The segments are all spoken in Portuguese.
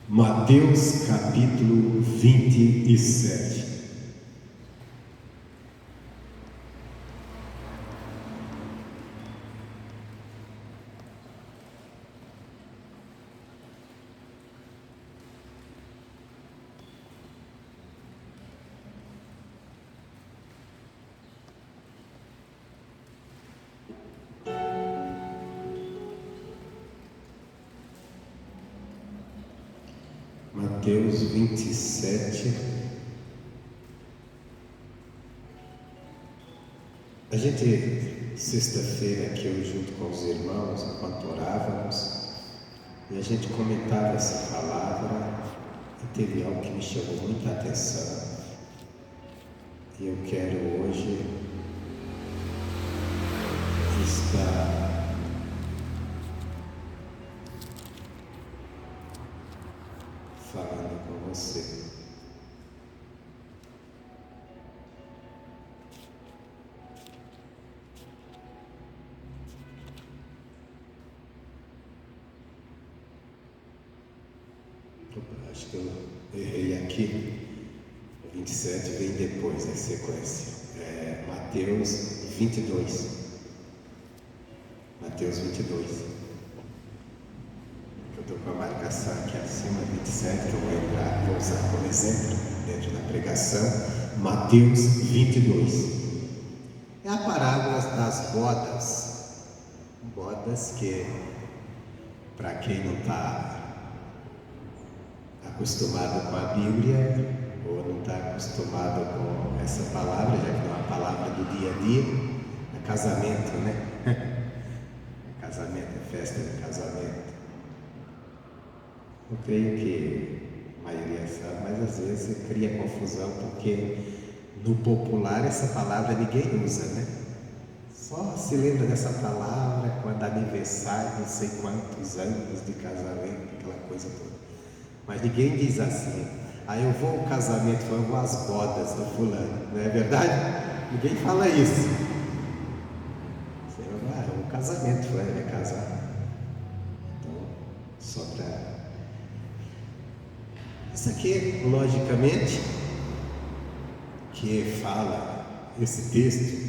Mateus capítulo 27. Mateus 27. A gente, sexta-feira, aqui eu junto com os irmãos, enquanto orávamos, e a gente comentava essa palavra, e teve algo que me chamou muita atenção, e eu quero hoje estar falando com você. Opa, acho que eu errei aqui. O 27 vem depois, a sequência. Mateus 22. Mateus 22. Eu estou com a marcação aqui acima, 27, que eu vou usar como exemplo dentro da pregação. Mateus 22. É a parábola das bodas. Bodas que, para quem não está acostumado com a Bíblia, ou não está acostumado com essa palavra, já que é uma palavra do dia a dia, é casamento, né? Casamento, é festa de casamento. Eu creio que a maioria sabe, mas às vezes cria confusão, porque no popular essa palavra ninguém usa, né? Só se lembra dessa palavra quando aniversário, não sei quantos anos de casamento, aquela coisa toda. Mas ninguém diz assim, eu vou ao casamento, eu vou às bodas do fulano, não é verdade? Ninguém fala isso. Você vai, o casamento, fulano vai casar. Então, só para... Isso aqui, logicamente, que fala esse texto,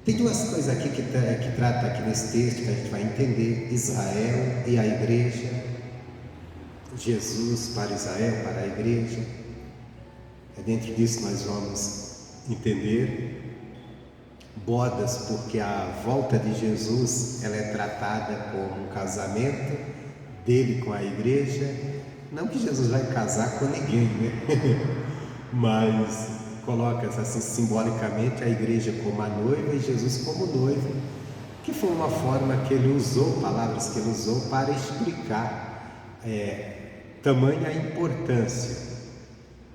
tem duas coisas aqui que trata aqui nesse texto que a gente vai entender: Israel e a igreja. Jesus para Israel, para a igreja. Dentro disso nós vamos entender bodas, porque a volta de Jesus ela é tratada como um casamento dele com a igreja. Não que Jesus vai casar com ninguém, né? Mas coloca assim simbolicamente a igreja como a noiva e Jesus como noivo, que foi uma forma que ele usou, palavras que ele usou para explicar tamanha importância.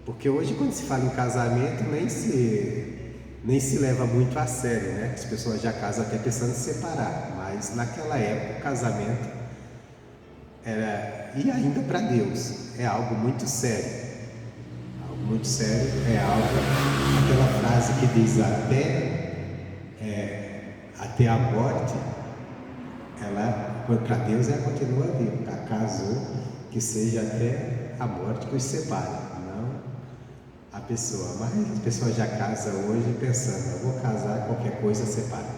Porque hoje, quando se fala em casamento, nem se leva muito a sério, né? As pessoas já casam até pensando em separar, mas naquela época o casamento era, e ainda para Deus, é algo muito sério. Algo muito sério, é algo, aquela frase que diz até a morte, ela, para Deus, ela continua viva. Casou, que seja até a morte que os separe, não a pessoa. Mas as pessoas já casam hoje pensando, eu vou casar, qualquer coisa separa.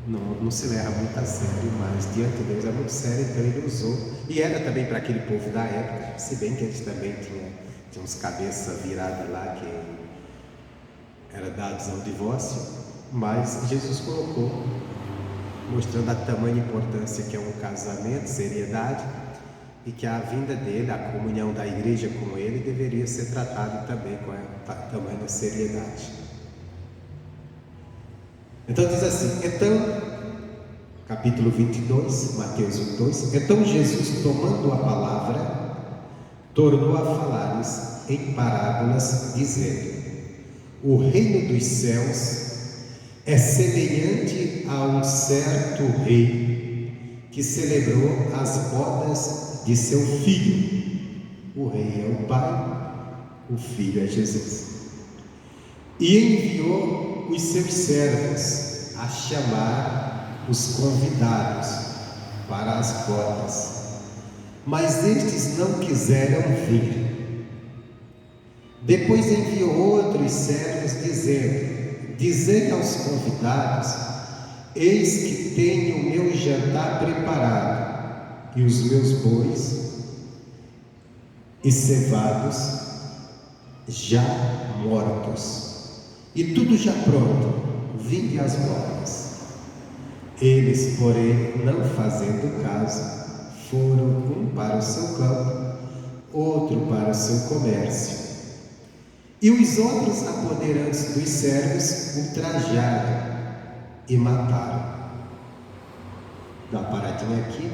Não se leva muito a sério, mas diante de Deus é muito sério, então ele usou. E era também para aquele povo da época, se bem que eles também tinham uns cabeças viradas lá que eram dados ao divórcio, mas Jesus colocou, mostrando a tamanha importância que é um casamento, seriedade, e que a vinda dele, a comunhão da igreja com ele, deveria ser tratada também com a tamanha seriedade. Então diz assim, capítulo 22, Mateus 22, então Jesus, tomando a palavra, tornou a falar-lhes em parábolas, dizendo: o reino dos céus é semelhante a um certo rei que celebrou as bodas de seu filho. O rei é o Pai, o Filho é Jesus. E enviou os seus servos a chamar os convidados para as bodas, mas estes não quiseram vir. Depois enviou outros servos, dizendo: dizei aos convidados: eis que tenho o meu jantar preparado, e os meus bois e cevados já mortos, e tudo já pronto, vinde às bodas. Eles, porém, não fazendo caso, foram um para o seu campo, outro para o seu comércio. E os outros apoderantes dos servos ultrajaram e mataram. Dá uma paradinha aqui.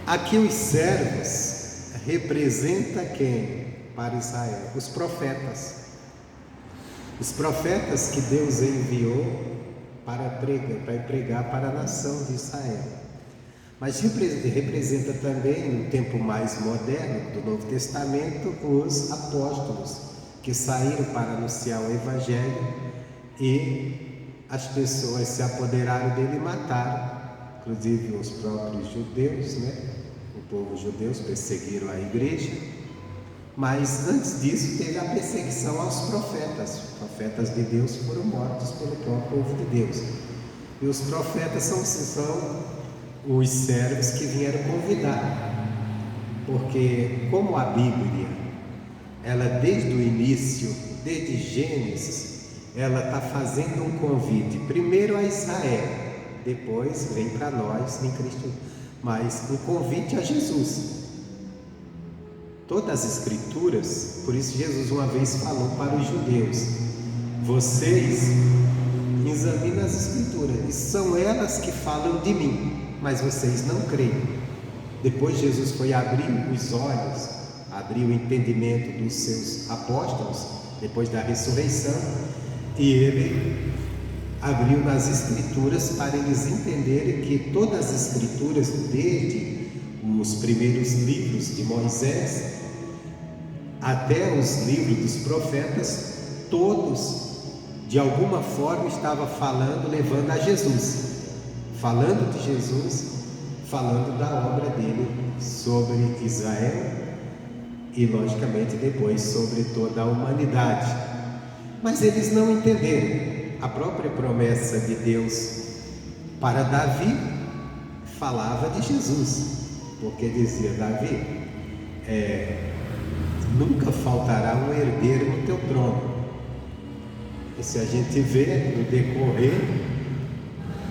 Aqui os servos representa quem para Israel? Os profetas. Os profetas que Deus enviou para pregar para a nação de Israel. Mas representa também, no tempo mais moderno do Novo Testamento, os apóstolos que saíram para anunciar o Evangelho e as pessoas se apoderaram dele e mataram, inclusive os próprios judeus, né? O povo judeu perseguiram a igreja. Mas antes disso teve a perseguição aos profetas. Os profetas de Deus foram mortos pelo próprio povo de Deus. E os profetas são os servos que vieram convidar. Porque como a Bíblia, ela desde o início, desde Gênesis, ela está fazendo um convite, primeiro a Israel, depois vem para nós em Cristo, mas um convite a Jesus. Todas as escrituras, por isso Jesus uma vez falou para os judeus: vocês examinam as escrituras, e são elas que falam de mim, mas vocês não creem. Depois Jesus foi abrir os olhos, abrir o entendimento dos seus apóstolos, depois da ressurreição, e ele abriu nas escrituras para eles entenderem que todas as escrituras, desde os primeiros livros de Moisés até os livros dos profetas, todos de alguma forma estavam falando, levando a Jesus, falando de Jesus, falando da obra dele sobre Israel e logicamente depois sobre toda a humanidade. Mas eles não entenderam. A própria promessa de Deus para Davi falava de Jesus, porque dizia: Davi, nunca faltará um herdeiro no teu trono. E se a gente vê no decorrer,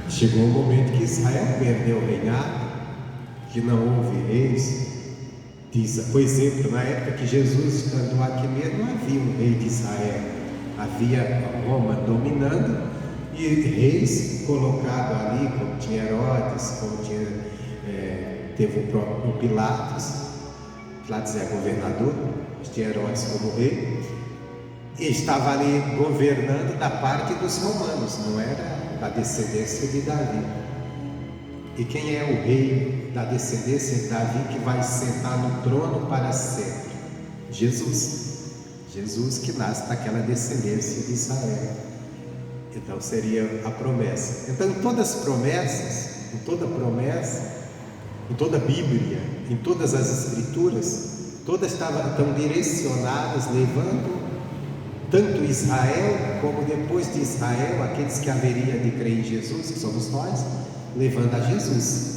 chegou um momento que Israel perdeu o reinado, que não houve reis. Por exemplo, na época que Jesus andou aqui mesmo, não havia um rei de Israel, havia Roma dominando e reis colocados ali, como tinha Herodes, como teve o próprio Pilatos. Pilatos é governador, mas tinha Herodes como rei, e estava ali governando da parte dos romanos, não era da descendência de Davi. E quem é o rei da descendência de Davi que vai sentar no trono para sempre? Jesus. Jesus que nasce daquela descendência de Israel. Então seria a promessa. Então em todas as promessas, em toda promessa, em toda a Bíblia, em todas as escrituras, todas estão direcionadas, levando tanto Israel, como depois de Israel, aqueles que haveria de crer em Jesus, que somos nós, levando a Jesus.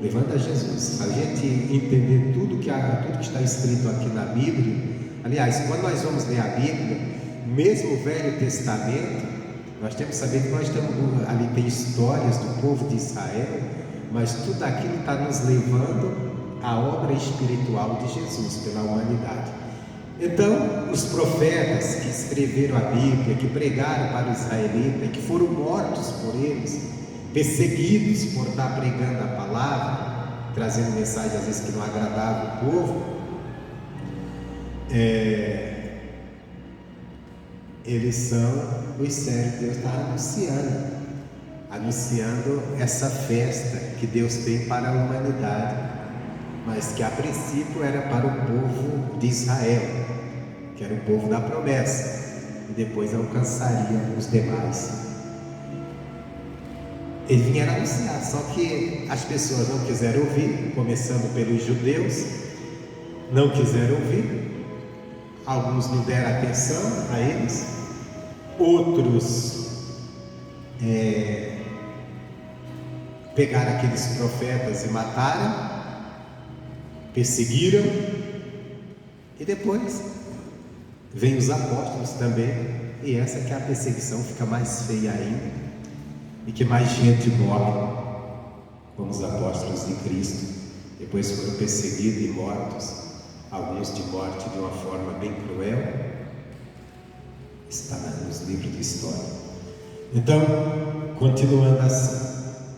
Levando a Jesus. A gente entender tudo que está escrito aqui na Bíblia. Aliás, quando nós vamos ler a Bíblia, mesmo o Velho Testamento, nós temos que saber que nós estamos ali, tem histórias do povo de Israel, mas tudo aquilo está nos levando à obra espiritual de Jesus pela humanidade. Então, os profetas que escreveram a Bíblia, que pregaram para os israelitas, que foram mortos por eles, perseguidos por estar pregando a palavra, trazendo mensagem às vezes que não agradava o povo, eles são os servos que Deus está anunciando essa festa que Deus tem para a humanidade, mas que a princípio era para o povo de Israel, que era o povo da promessa, e depois alcançaria os demais. Ele vinha anunciar, só que as pessoas não quiseram ouvir, começando pelos judeus, não quiseram ouvir. Alguns não deram atenção a eles, outros pegaram aqueles profetas e mataram, perseguiram, e depois vem os apóstolos também, e essa que é a perseguição fica mais feia ainda, e que mais gente morre, como os apóstolos de Cristo, depois foram perseguidos e mortos, alguns de morte de uma forma bem cruel, está nos livros de história. Então, continuando assim,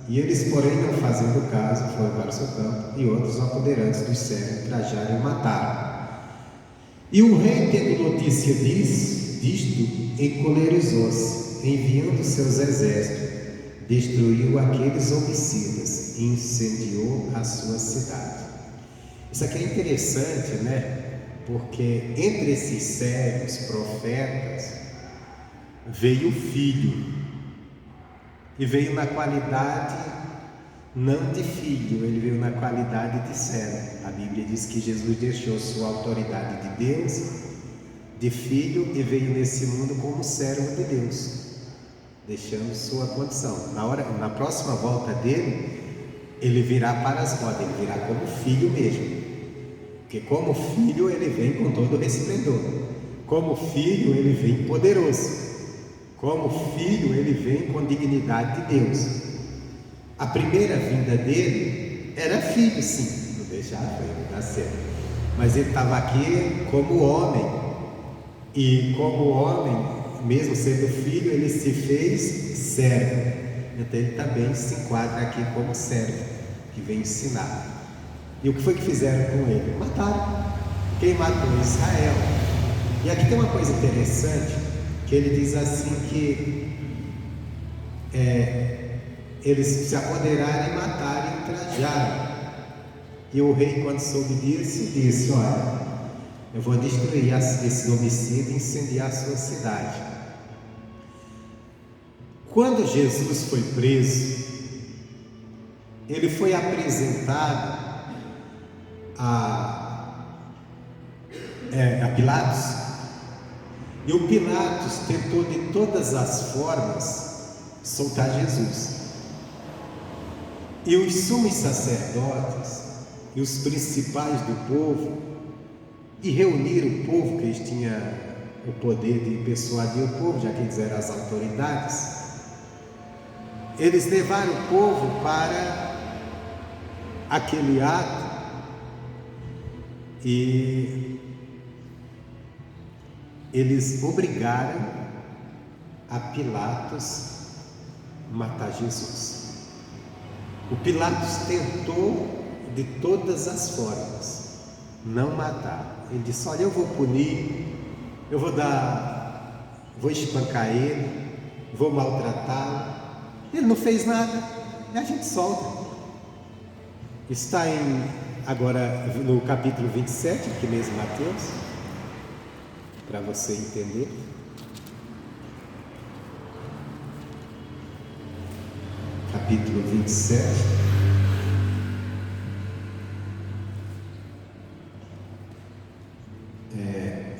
e eles, porém, não fazendo caso, foram para o seu campo, e outros apoderantes dos servos trajaram e mataram. E o rei, tendo notícia disto, encolerizou-se, enviando seus exércitos, destruiu aqueles homicidas e incendiou a sua cidade. Isso aqui é interessante, né? Porque entre esses servos, profetas, veio o filho, e veio na qualidade não de filho, ele veio na qualidade de servo. A Bíblia diz que Jesus deixou sua autoridade de Deus, de filho, e veio nesse mundo como servo de Deus, deixando sua condição. Na próxima volta dele, ele virá para as rodas, ele virá como filho mesmo, porque como filho ele vem com todo resplendor, como filho ele vem poderoso, como filho ele vem com dignidade de Deus. A primeira vinda dele era filho, sim, não deixava ele nascer, mas ele estava aqui como homem, e como homem, mesmo sendo filho, ele se fez servo. Então ele também se enquadra aqui como servo, que vem ensinar. E o que foi que fizeram com ele? Mataram. Quem matou? Israel. E aqui tem uma coisa interessante, que ele diz assim que eles se apoderaram e mataram e ultrajaram. E o rei, quando soube disso, disse: olha, eu vou destruir esse homicídio e incendiar a sua cidade. Quando Jesus foi preso, ele foi apresentado a Pilatos, e o Pilatos tentou de todas as formas soltar Jesus. E os sumos sacerdotes e os principais do povo, e reuniram o povo, que eles tinham o poder de persuadir o povo, já que eles eram as autoridades, eles levaram o povo para aquele ato, e eles obrigaram a Pilatos matar Jesus. O Pilatos tentou de todas as formas não matar. Ele disse: olha, eu vou punir, eu vou espancar ele, vou maltratá-lo. Ele não fez nada, e a gente solta. Está agora no capítulo 27, aqui mesmo, Mateus, para você entender. Capítulo 27.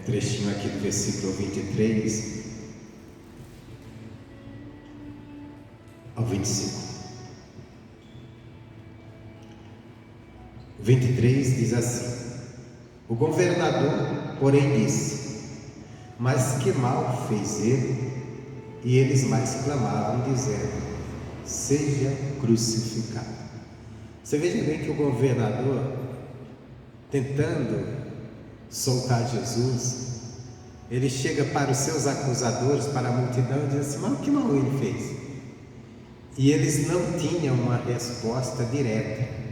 Trechinho aqui do versículo 23 ao 25. 23 diz assim: o governador, porém, disse: mas que mal fez ele? E eles mais clamavam, dizendo: seja crucificado. Você veja bem que o governador, tentando soltar Jesus, ele chega para os seus acusadores, para a multidão, e diz assim: mas que mal ele fez? E eles não tinham uma resposta direta.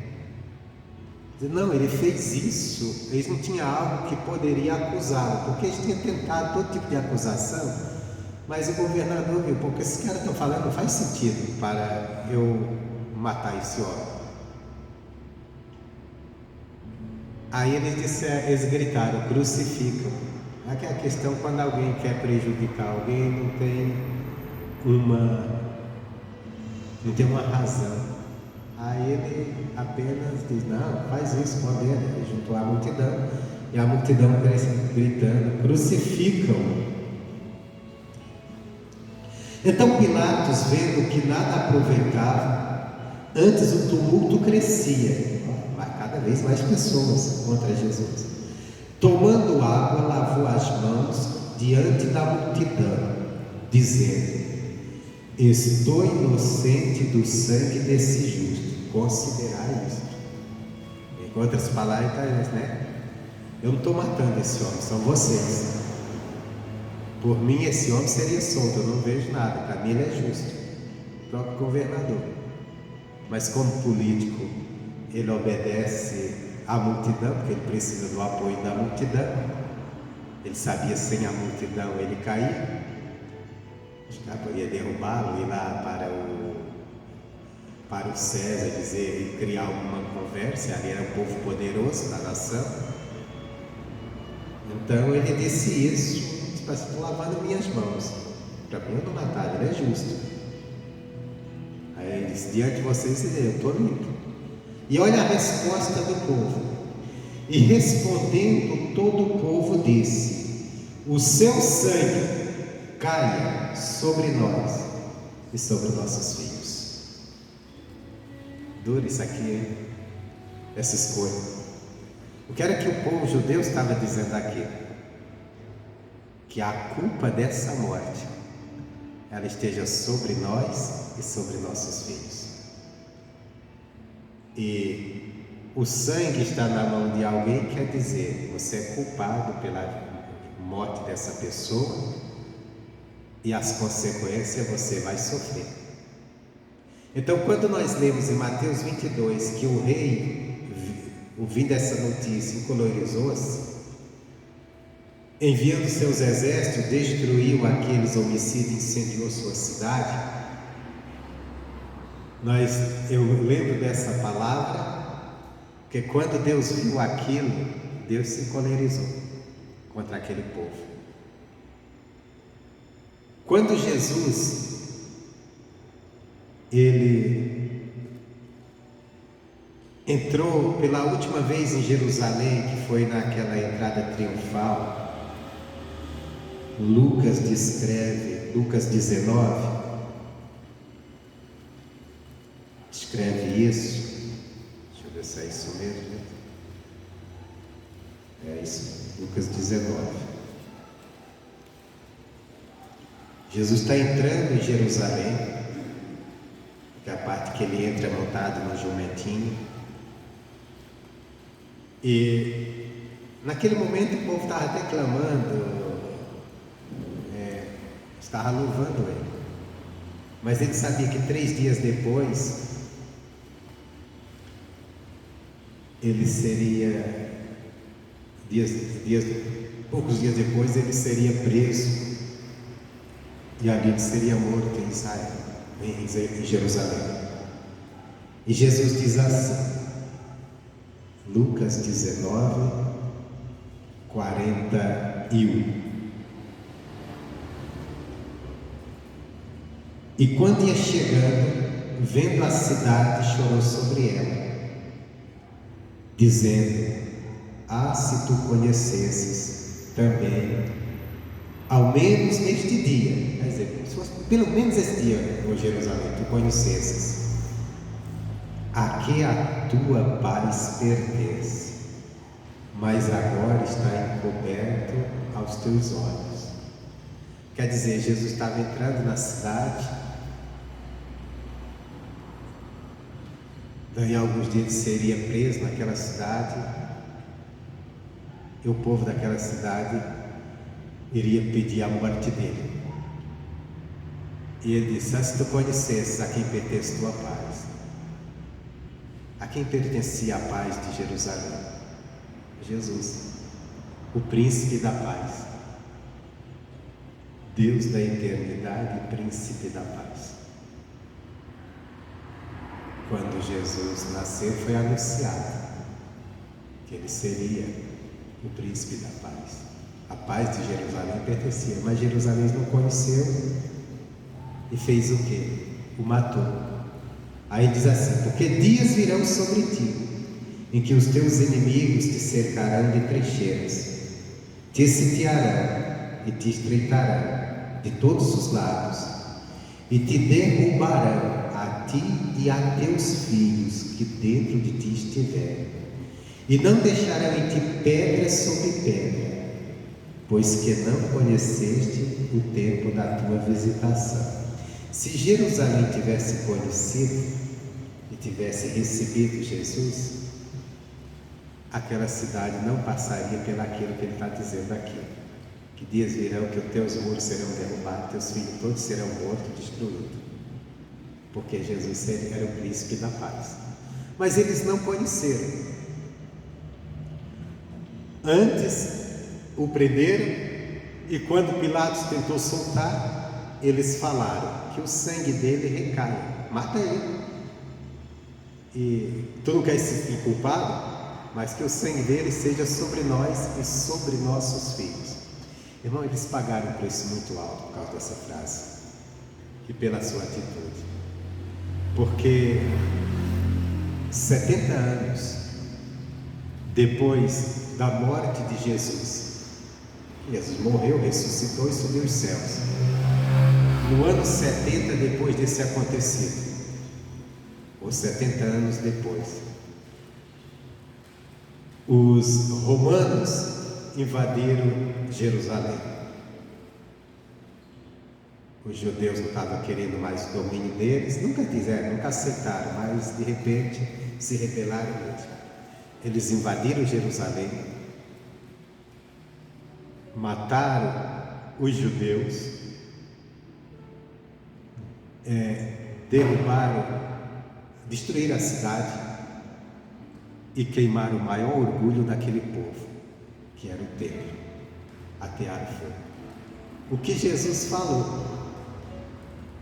Não, ele fez isso, eles não tinham algo que poderia acusá-lo, porque eles tinham tentado todo tipo de acusação, mas o governador viu: porque esses caras estão falando, não faz sentido para eu matar esse homem. Aí eles gritaram: crucificam. Aqui é a questão, quando alguém quer prejudicar alguém, não tem uma não tem uma razão. Aí ele apenas diz: não, faz isso, condena. Ele juntou a multidão, e a multidão gritando: crucificam. Então Pilatos, vendo que nada aproveitava, antes o tumulto crescia, cada vez mais pessoas contra Jesus, tomando água, lavou as mãos diante da multidão, dizendo: estou inocente do sangue desse justo, considerai isto. Em outras palavras, né? Eu não estou matando esse homem, são vocês. Por mim esse homem seria solto, eu não vejo nada, para mim ele é justo, o próprio governador. Mas como político, ele obedece à multidão, porque ele precisa do apoio da multidão. Ele sabia, sem a multidão ele caía, ia derrubá-lo, ir lá para o César, dizer, e criar uma conversa. Ali era um povo poderoso da nação. Então ele disse isso: estou lavando minhas mãos, para mim eu não matar, ele é justo. Aí ele disse: diante de vocês eu estou limpo. E olha a resposta do povo. E respondendo todo o povo disse: o seu sangue caia sobre nós e sobre nossos filhos. Duro isso aqui, hein? Essa escolha. O que era que o povo judeu estava dizendo aqui? Que a culpa dessa morte, ela esteja sobre nós e sobre nossos filhos. E o sangue está na mão de alguém, quer dizer, você é culpado pela morte dessa pessoa, e as consequências você vai sofrer. Então, quando nós lemos em Mateus 22 que o rei, ouvindo essa notícia, encolorizou-se, enviando seus exércitos, destruiu aqueles homicídios, incendiou sua cidade. Eu lembro dessa palavra, porque quando Deus viu aquilo, Deus se encolerizou contra aquele povo. Quando Jesus, ele entrou pela última vez em Jerusalém, que foi naquela entrada triunfal, Lucas descreve, Lucas 19, escreve isso. Deixa eu ver se é isso mesmo. É isso, Lucas 19. Jesus está entrando em Jerusalém, que é a parte que ele entra montado no jumentinho. E naquele momento o povo estava declamando, estava louvando ele. Mas ele sabia que 3 dias depois, ele seria, poucos dias depois, ele seria preso. E ali ele seria morto em Israel, em Jerusalém. E Jesus diz assim, Lucas 19, 41. E quando ia chegando, vendo a cidade, chorou sobre ela, dizendo: ah, se tu conhecesses também, ao menos neste dia, quer dizer, se fosse pelo menos este dia, ô Jerusalém, tu conhecesses, a que a tua paz pertence, mas agora está encoberto aos teus olhos. Quer dizer, Jesus estava entrando na cidade, daí alguns dias ele seria preso naquela cidade, e o povo daquela cidade iria pedir a morte dele. E ele disse: se tu conhecesses a quem pertence tua paz, a quem pertencia a paz de Jerusalém? Jesus, o príncipe da paz, Deus da eternidade e príncipe da paz. Quando Jesus nasceu, foi anunciado que ele seria o príncipe da paz. A paz de Jerusalém pertencia, mas Jerusalém não conheceu e fez o quê? O matou. Aí diz assim: porque dias virão sobre ti, em que os teus inimigos te cercarão de trincheiras, te sitiarão e te estreitarão de todos os lados, e te derrubarão a ti e a teus filhos que dentro de ti estiverem, e não deixarão em ti pedra sobre pedra, pois que não conheceste o tempo da tua visitação. Se Jerusalém tivesse conhecido e tivesse recebido Jesus, aquela cidade não passaria pelaquilo que ele está dizendo aqui, que dias virão que os teus muros serão derrubados, teus filhos todos serão mortos, destruídos, porque Jesus era o príncipe da paz. Mas eles não conheceram. Antes o prenderam, e quando Pilatos tentou soltar, eles falaram que o sangue dele recai, mata ele, e tu não quer ser culpado, mas que o sangue dele seja sobre nós e sobre nossos filhos. Irmão, eles pagaram um preço muito alto por causa dessa frase e pela sua atitude, porque 70 anos depois da morte de Jesus morreu, ressuscitou e subiu aos céus. No ano 70 depois desse acontecido, ou 70 anos depois, os romanos invadiram Jerusalém. Os judeus não estavam querendo mais o domínio deles, nunca quiseram, nunca aceitaram, mas de repente se rebelaram mesmo. Eles invadiram Jerusalém, mataram os judeus, derrubaram, destruíram a cidade e queimaram o maior orgulho daquele povo, que era o templo, atearam fogo. O que Jesus falou,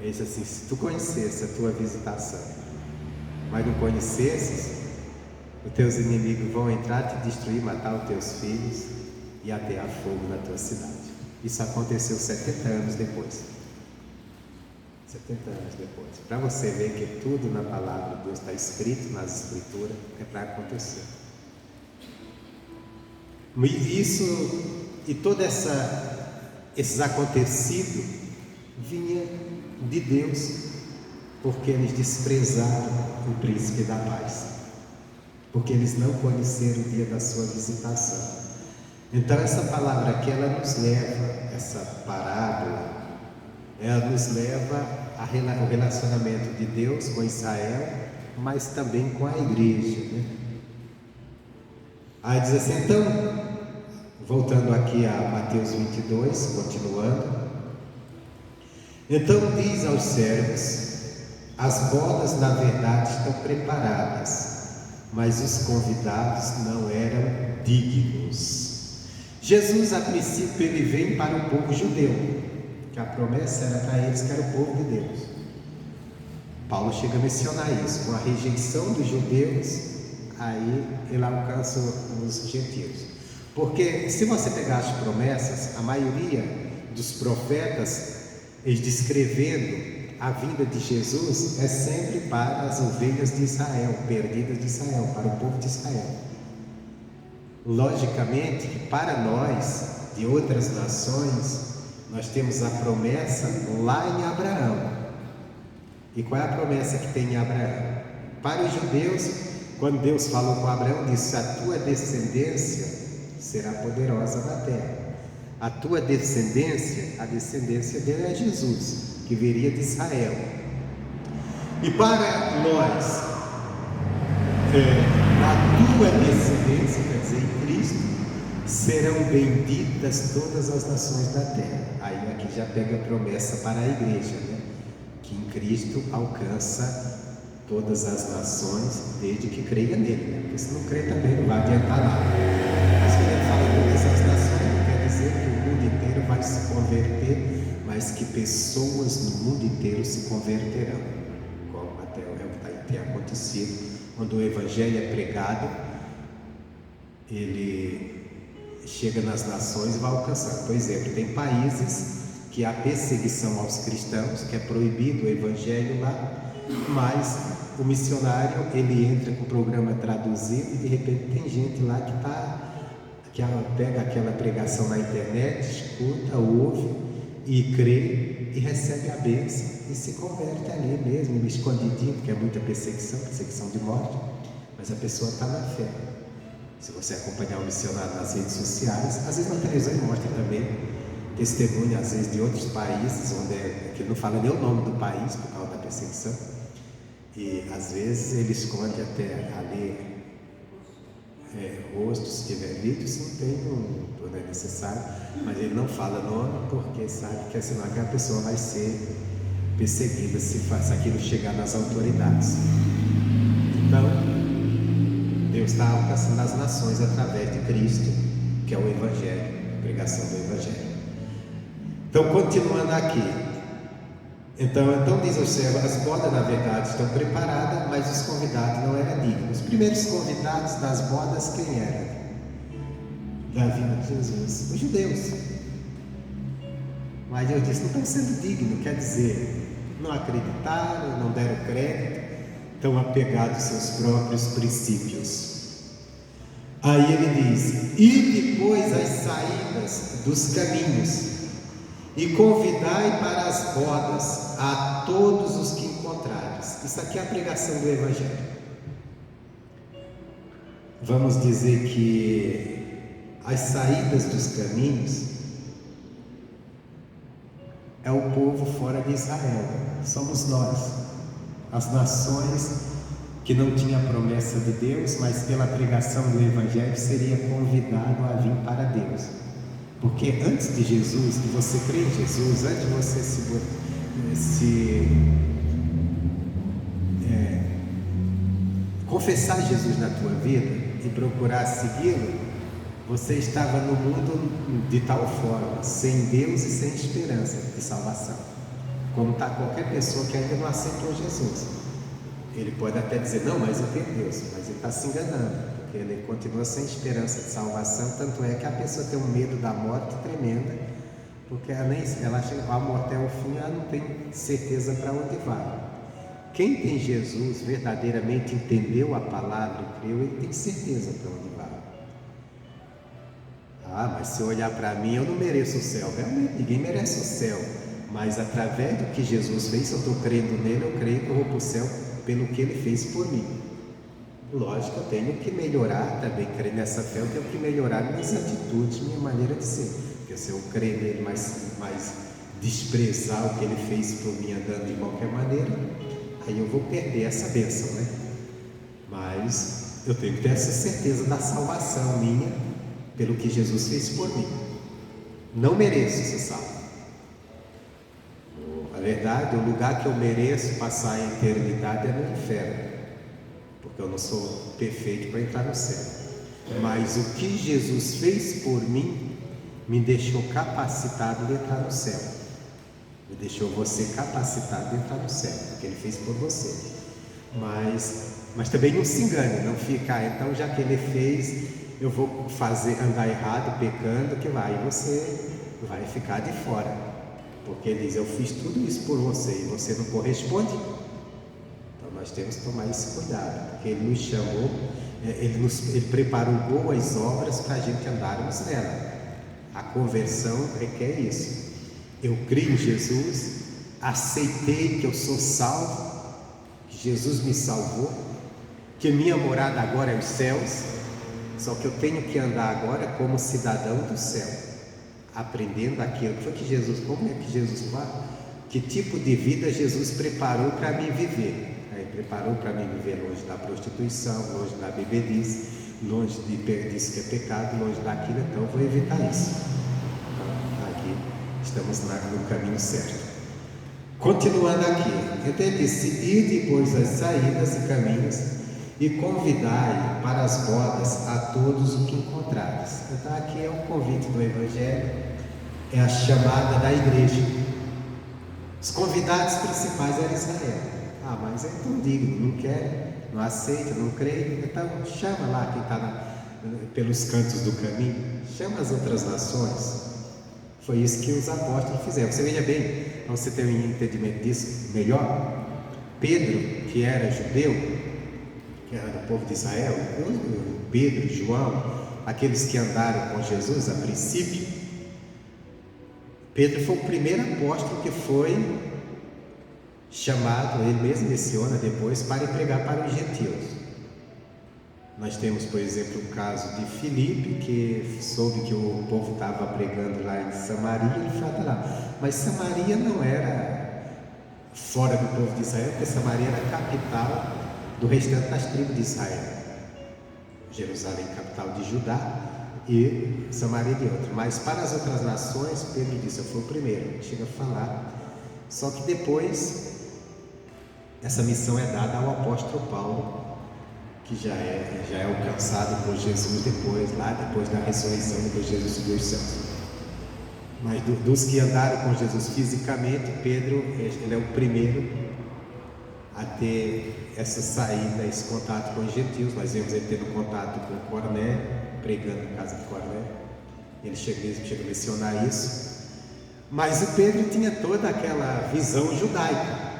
ele disse assim: se tu conhecesse a tua visitação, mas não conhecesses, os teus inimigos vão entrar, te destruir, matar os teus filhos e atear fogo na tua cidade. Isso aconteceu 70 anos depois. 70 anos depois. Para você ver que tudo na palavra de Deus está escrito nas escrituras, é para acontecer. Isso e todo esses acontecidos vinha de Deus, porque eles desprezaram o príncipe da paz, porque eles não conheceram o dia da sua visitação. Então essa palavra aqui, ela nos leva, essa parábola, ela nos leva ao relacionamento de Deus com Israel, mas também com a igreja, né? Aí diz assim, então, voltando aqui a Mateus 22, continuando: então diz aos servos: as bodas na verdade estão preparadas, mas os convidados não eram dignos. Jesus, a princípio, ele vem para o povo judeu, que a promessa era para eles, que era o povo de Deus. Paulo chega a mencionar isso, com a rejeição dos judeus, aí ele alcança os gentios. Porque se você pegar as promessas, a maioria dos profetas, eles descrevendo a vinda de Jesus, é sempre para as ovelhas de Israel, perdidas de Israel, para o povo de Israel. Logicamente, para nós, de outras nações, nós temos a promessa lá em Abraão. E qual é a promessa que tem em Abraão? Para os judeus, quando Deus falou com Abraão, disse: a tua descendência será poderosa na terra. A tua descendência, a descendência dele é Jesus, que viria de Israel. E para nós, a tua descendência, quer dizer, em Cristo, serão benditas todas as nações da terra. Aí aqui já pega a promessa para a igreja, né? Que em Cristo alcança todas as nações, desde que creia nele, né? Porque se não crê também não vai adiantar nada. Mas quando ele fala todas as nações, não quer dizer que o mundo inteiro vai se converter, mas que pessoas no mundo inteiro se converterão, como até o que tem acontecido. Quando o evangelho é pregado, ele chega nas nações e vai alcançando. Por exemplo, tem países que há perseguição aos cristãos, que é proibido o evangelho lá, mas o missionário, ele entra com o programa traduzido e de repente tem gente lá que pega aquela pregação na internet, escuta, ouve e crê e recebe a bênção e se converte ali mesmo, escondidinho, porque é muita perseguição de morte, mas a pessoa está na fé. Se você acompanhar o missionário nas redes sociais, às vezes na televisão ele mostra também testemunho, às vezes de outros países, que ele não fala nem o nome do país por causa da perseguição, e às vezes ele esconde até ali rosto, se tiver vídeo, não é necessário, mas ele não fala nome porque sabe que senão aquela pessoa vai ser perseguida se aquilo chegar nas autoridades. Então, Deus está alcançando as nações através de Cristo, que é o Evangelho, a pregação do Evangelho. Então, continuando aqui, então diz o servo, as bodas na verdade estão preparadas, mas os convidados não eram dignos. Os primeiros convidados das bodas quem eram? Da vinda de Jesus, os judeus. Mas Deus disse, não estão sendo dignos, quer dizer, não acreditaram, não deram crédito, estão apegados aos seus próprios princípios. Aí ele diz, e depois as saídas dos caminhos, e convidai para as bodas a todos os que encontrares. Isso aqui é a pregação do Evangelho. Vamos dizer que as saídas dos caminhos é o povo fora de Israel, somos nós, as nações que não tinham a promessa de Deus, mas pela pregação do Evangelho seria convidado a vir para Deus. Porque antes de Jesus, de você crer em Jesus, antes de você confessar Jesus na tua vida e procurar segui-lo, você estava no mundo de tal forma, sem Deus e sem esperança de salvação, como está qualquer pessoa que ainda não aceitou Jesus. Ele pode até dizer, não, mas eu tenho Deus, mas ele está se enganando, porque ele continua sem esperança de salvação. Tanto é que a pessoa tem um medo da morte tremenda, porque ela acha que a morte é o fim, ela não tem certeza para onde vai. Quem tem Jesus, verdadeiramente entendeu a palavra e creu, ele tem certeza para onde vai. Ah, mas se eu olhar para mim, eu não mereço o céu. Realmente, ninguém merece o céu, mas através do que Jesus fez, se eu estou crendo nele, eu creio que eu vou para o céu pelo que ele fez por mim. Lógico, eu tenho que melhorar também, crer nessa fé, eu tenho que melhorar minhas atitudes, minha maneira de ser, porque se eu crer nele, mas desprezar o que ele fez por mim andando de qualquer maneira, aí eu vou perder essa bênção, né? Mas eu tenho que ter essa certeza da salvação minha, pelo que Jesus fez por mim. Não mereço ser salvo. A verdade, o lugar que eu mereço passar a eternidade é no inferno, porque eu não sou perfeito para entrar no céu. Mas o que Jesus fez por mim me deixou capacitado de entrar no céu. Me deixou você capacitado de entrar no céu, porque ele fez por você. Mas também não se engane, não fica, então já que ele fez, eu vou andar errado, pecando, que vai, e você vai ficar de fora. Porque ele diz, eu fiz tudo isso por você e você não corresponde. Então nós temos que tomar esse cuidado, porque ele nos chamou, ele preparou boas obras para a gente andarmos nela. A conversão requer isso. Eu creio em Jesus, aceitei que eu sou salvo, que Jesus me salvou, que minha morada agora é os céus, só que eu tenho que andar agora como cidadão do céu, aprendendo aquilo como é que Jesus fala, que tipo de vida Jesus preparou para mim viver. Ele preparou para mim viver longe da prostituição, longe da bebedice, longe disso que é pecado, longe daquilo, então eu vou evitar isso. Então, aqui estamos no caminho certo. Continuando aqui, então ele disse, ide depois as saídas e caminhos e convidai para as bodas a todos os que encontrares. Então aqui é o convite do Evangelho, é a chamada da igreja. Os convidados principais eram Israel. Ah, mas é tão digno, não quer, não aceita, não crê, então chama lá quem está pelos cantos do caminho, chama as outras nações. Foi isso que os apóstolos fizeram. Você veja bem, para você ter um entendimento disso melhor, Pedro, que era judeu, que era do povo de Israel, Pedro, João, aqueles que andaram com Jesus a princípio, Pedro foi o primeiro apóstolo que foi chamado, ele mesmo menciona depois, para pregar para os gentios. Nós temos, por exemplo, o caso de Filipe, que soube que o povo estava pregando lá em Samaria, ele fala lá, mas Samaria não era fora do povo de Israel, porque Samaria era a capital do restante das tribos de Israel. Jerusalém, capital de Judá, e Samaria de outra. Mas para as outras nações, Pedro disse, eu fui o primeiro, chega a falar. Só que depois, essa missão é dada ao apóstolo Paulo, que já é alcançado por Jesus depois da ressurreição, depois Jesus subiu aos céus. Mas dos que andaram com Jesus fisicamente, Pedro, ele é o primeiro a ter essa saída, esse contato com os gentios. Nós vemos ele tendo contato com Cornélio, pregando na casa de Cornélio. Ele chega a mencionar isso. Mas o Pedro tinha toda aquela visão judaica.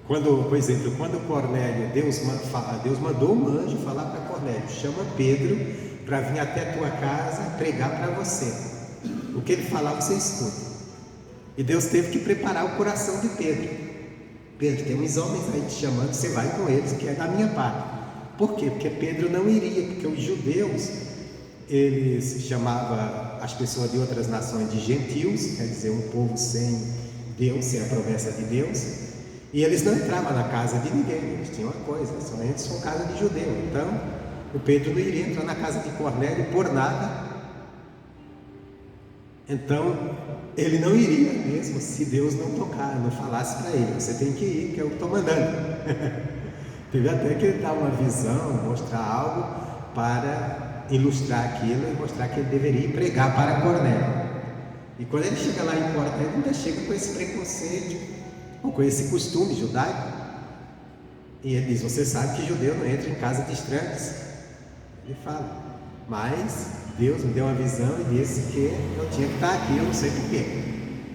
Por exemplo, quando Cornélio, Deus mandou um anjo falar para Cornélio, chama Pedro para vir até a tua casa pregar para você. O que ele falar você escuta. E Deus teve que preparar o coração de Pedro. Pedro, tem uns homens aí te chamando, você vai com eles, que é da minha parte. Por quê? Porque Pedro não iria, porque os judeus, eles chamavam as pessoas de outras nações de gentios, quer dizer, um povo sem Deus, sem a promessa de Deus. E eles não entravam na casa de ninguém, eles tinham uma coisa, somente são casa de judeu. Então, o Pedro não iria entrar na casa de Cornélio por nada. Então, ele não iria mesmo se Deus não tocar, não falasse para ele, você tem que ir, que eu estou mandando. Teve até que ele dar uma visão, mostrar algo para ilustrar aquilo e mostrar que ele deveria ir pregar para Cornélio. E quando ele chega lá em Cornélio, ele ainda chega com esse preconceito, ou com esse costume judaico. E ele diz, você sabe que judeu não entra em casa de estranhos. Ele fala, mas Deus me deu uma visão e disse que eu tinha que estar aqui, eu não sei porquê.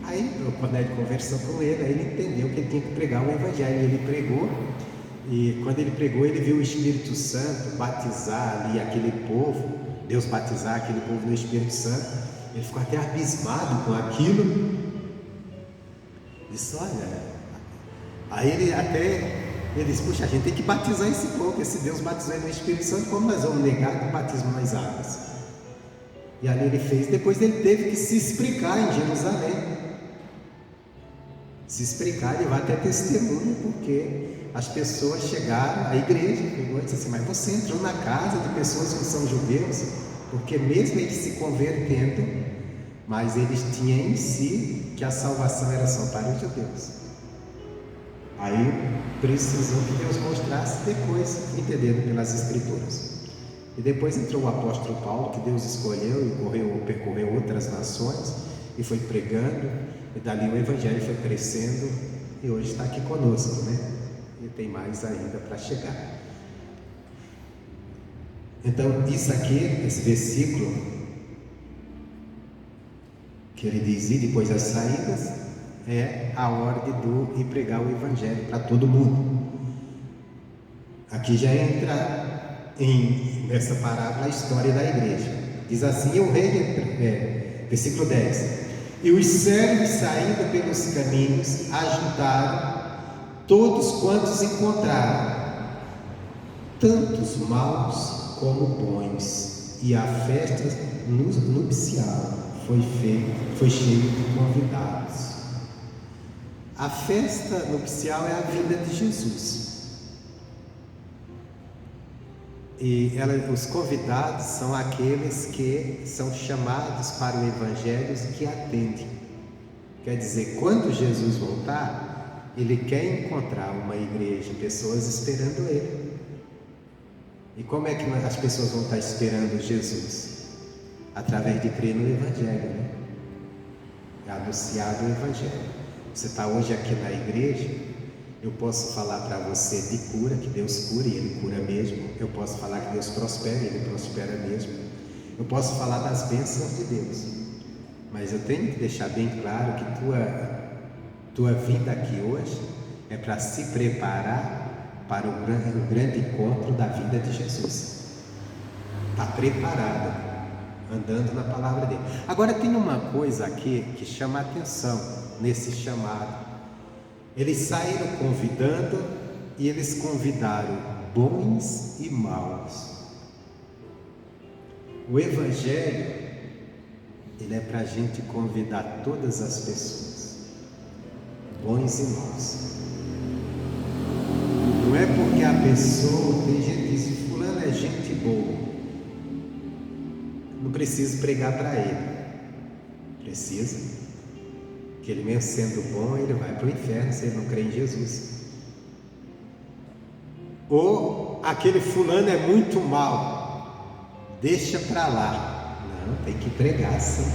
Aí o Cornélio conversou com ele, aí ele entendeu que ele tinha que pregar o evangelho. Ele pregou, e quando ele pregou, ele viu o Espírito Santo batizar ali aquele povo, Deus batizar aquele povo no Espírito Santo. Ele ficou até abismado com aquilo. Disse, olha, aí ele disse, puxa, a gente tem que batizar esse povo, esse Deus batizou ele no Espírito Santo, como nós vamos negar que o batismo nas águas? E ali ele fez, depois ele teve que se explicar em Jerusalém, se explicar, levar até testemunho, porque as pessoas chegaram, a igreja pegou e disse assim, mas você entrou na casa de pessoas que são judeus, porque mesmo eles se convertendo, mas eles tinham em si que a salvação era só para os judeus. Aí precisou que Deus mostrasse depois, entendendo pelas Escrituras. E depois entrou o apóstolo Paulo, que Deus escolheu e percorreu outras nações e foi pregando, e dali o evangelho foi crescendo e hoje está aqui conosco, né? E tem mais ainda para chegar. Então, isso aqui, esse versículo que ele diz, e depois das saídas, é a ordem do ir pregar o evangelho para todo mundo. Aqui já entra nessa parábola a história da igreja. Diz assim, o rei, versículo 10, e os servos saindo pelos caminhos ajudaram todos quantos encontraram, tantos maus como bons, e a festa nupcial foi cheia de convidados. A festa nupcial é a vinda de Jesus. E os convidados são aqueles que são chamados para o evangelho e que atendem. Quer dizer, quando Jesus voltar, ele quer encontrar uma igreja, pessoas esperando ele. E como é que as pessoas vão estar esperando Jesus? Através de crer no evangelho, né? É anunciado o evangelho. Você está hoje aqui na igreja, eu posso falar para você de cura, que Deus cura e Ele cura mesmo. Eu posso falar que Deus prospera e Ele prospera mesmo. Eu posso falar das bênçãos de Deus. Mas eu tenho que deixar bem claro que tua vida aqui hoje é para se preparar para o grande encontro da vida de Jesus. Está preparado, andando na palavra dele. Agora tem uma coisa aqui que chama a atenção nesse chamado. Eles saíram convidando e eles convidaram bons e maus. O Evangelho, ele é para a gente convidar todas as pessoas, bons e maus. Não é porque a pessoa, tem gente que diz, fulano é gente boa, não preciso pregar para ele. Precisa, que ele mesmo sendo bom, ele vai para o inferno se ele não crê em Jesus. Ou aquele fulano é muito mau, deixa para lá. Não, tem que pregar sim,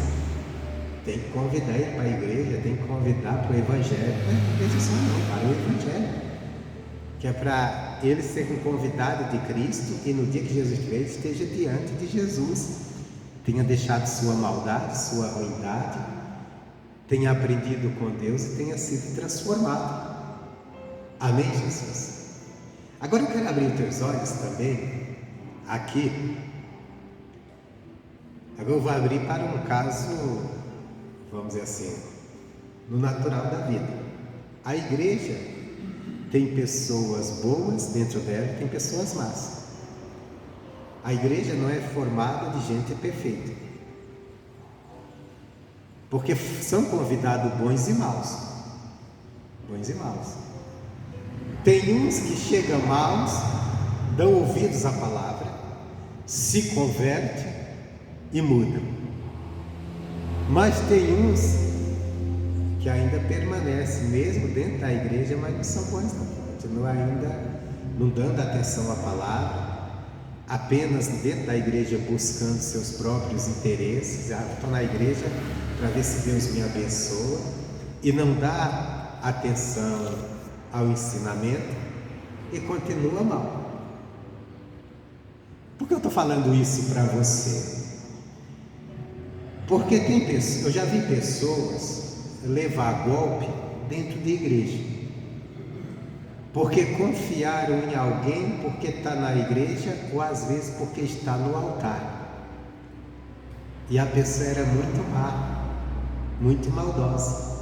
tem que convidar ele para a igreja, tem que convidar para o Evangelho. Não é para a igreja só não, para o Evangelho, que é para ele ser um convidado de Cristo e no dia que Jesus vier, ele esteja diante de Jesus, tenha deixado sua maldade, sua ruindade, tenha aprendido com Deus e tenha sido transformado. Amém, Jesus? Agora eu quero abrir os teus olhos também aqui. Agora eu vou abrir para um caso, vamos dizer assim, no natural da vida. A igreja tem pessoas boas dentro dela e tem pessoas más. A igreja não é formada de gente perfeita, porque são convidados bons e maus. Bons e maus. Tem uns que chegam maus, dão ouvidos à palavra, se convertem e mudam. Mas tem uns que ainda permanecem mesmo dentro da igreja, mas não são bons não. Continuam ainda não dando atenção à palavra, apenas dentro da igreja buscando seus próprios interesses. Estou na igreja para ver se Deus me abençoa, e não dá atenção ao ensinamento e continua mal. Por que eu estou falando isso para você? Porque tem pessoas, eu já vi pessoas levar golpe dentro de igreja, porque confiaram em alguém porque está na igreja, ou às vezes porque está no altar, e a pessoa era muito má, muito maldosa.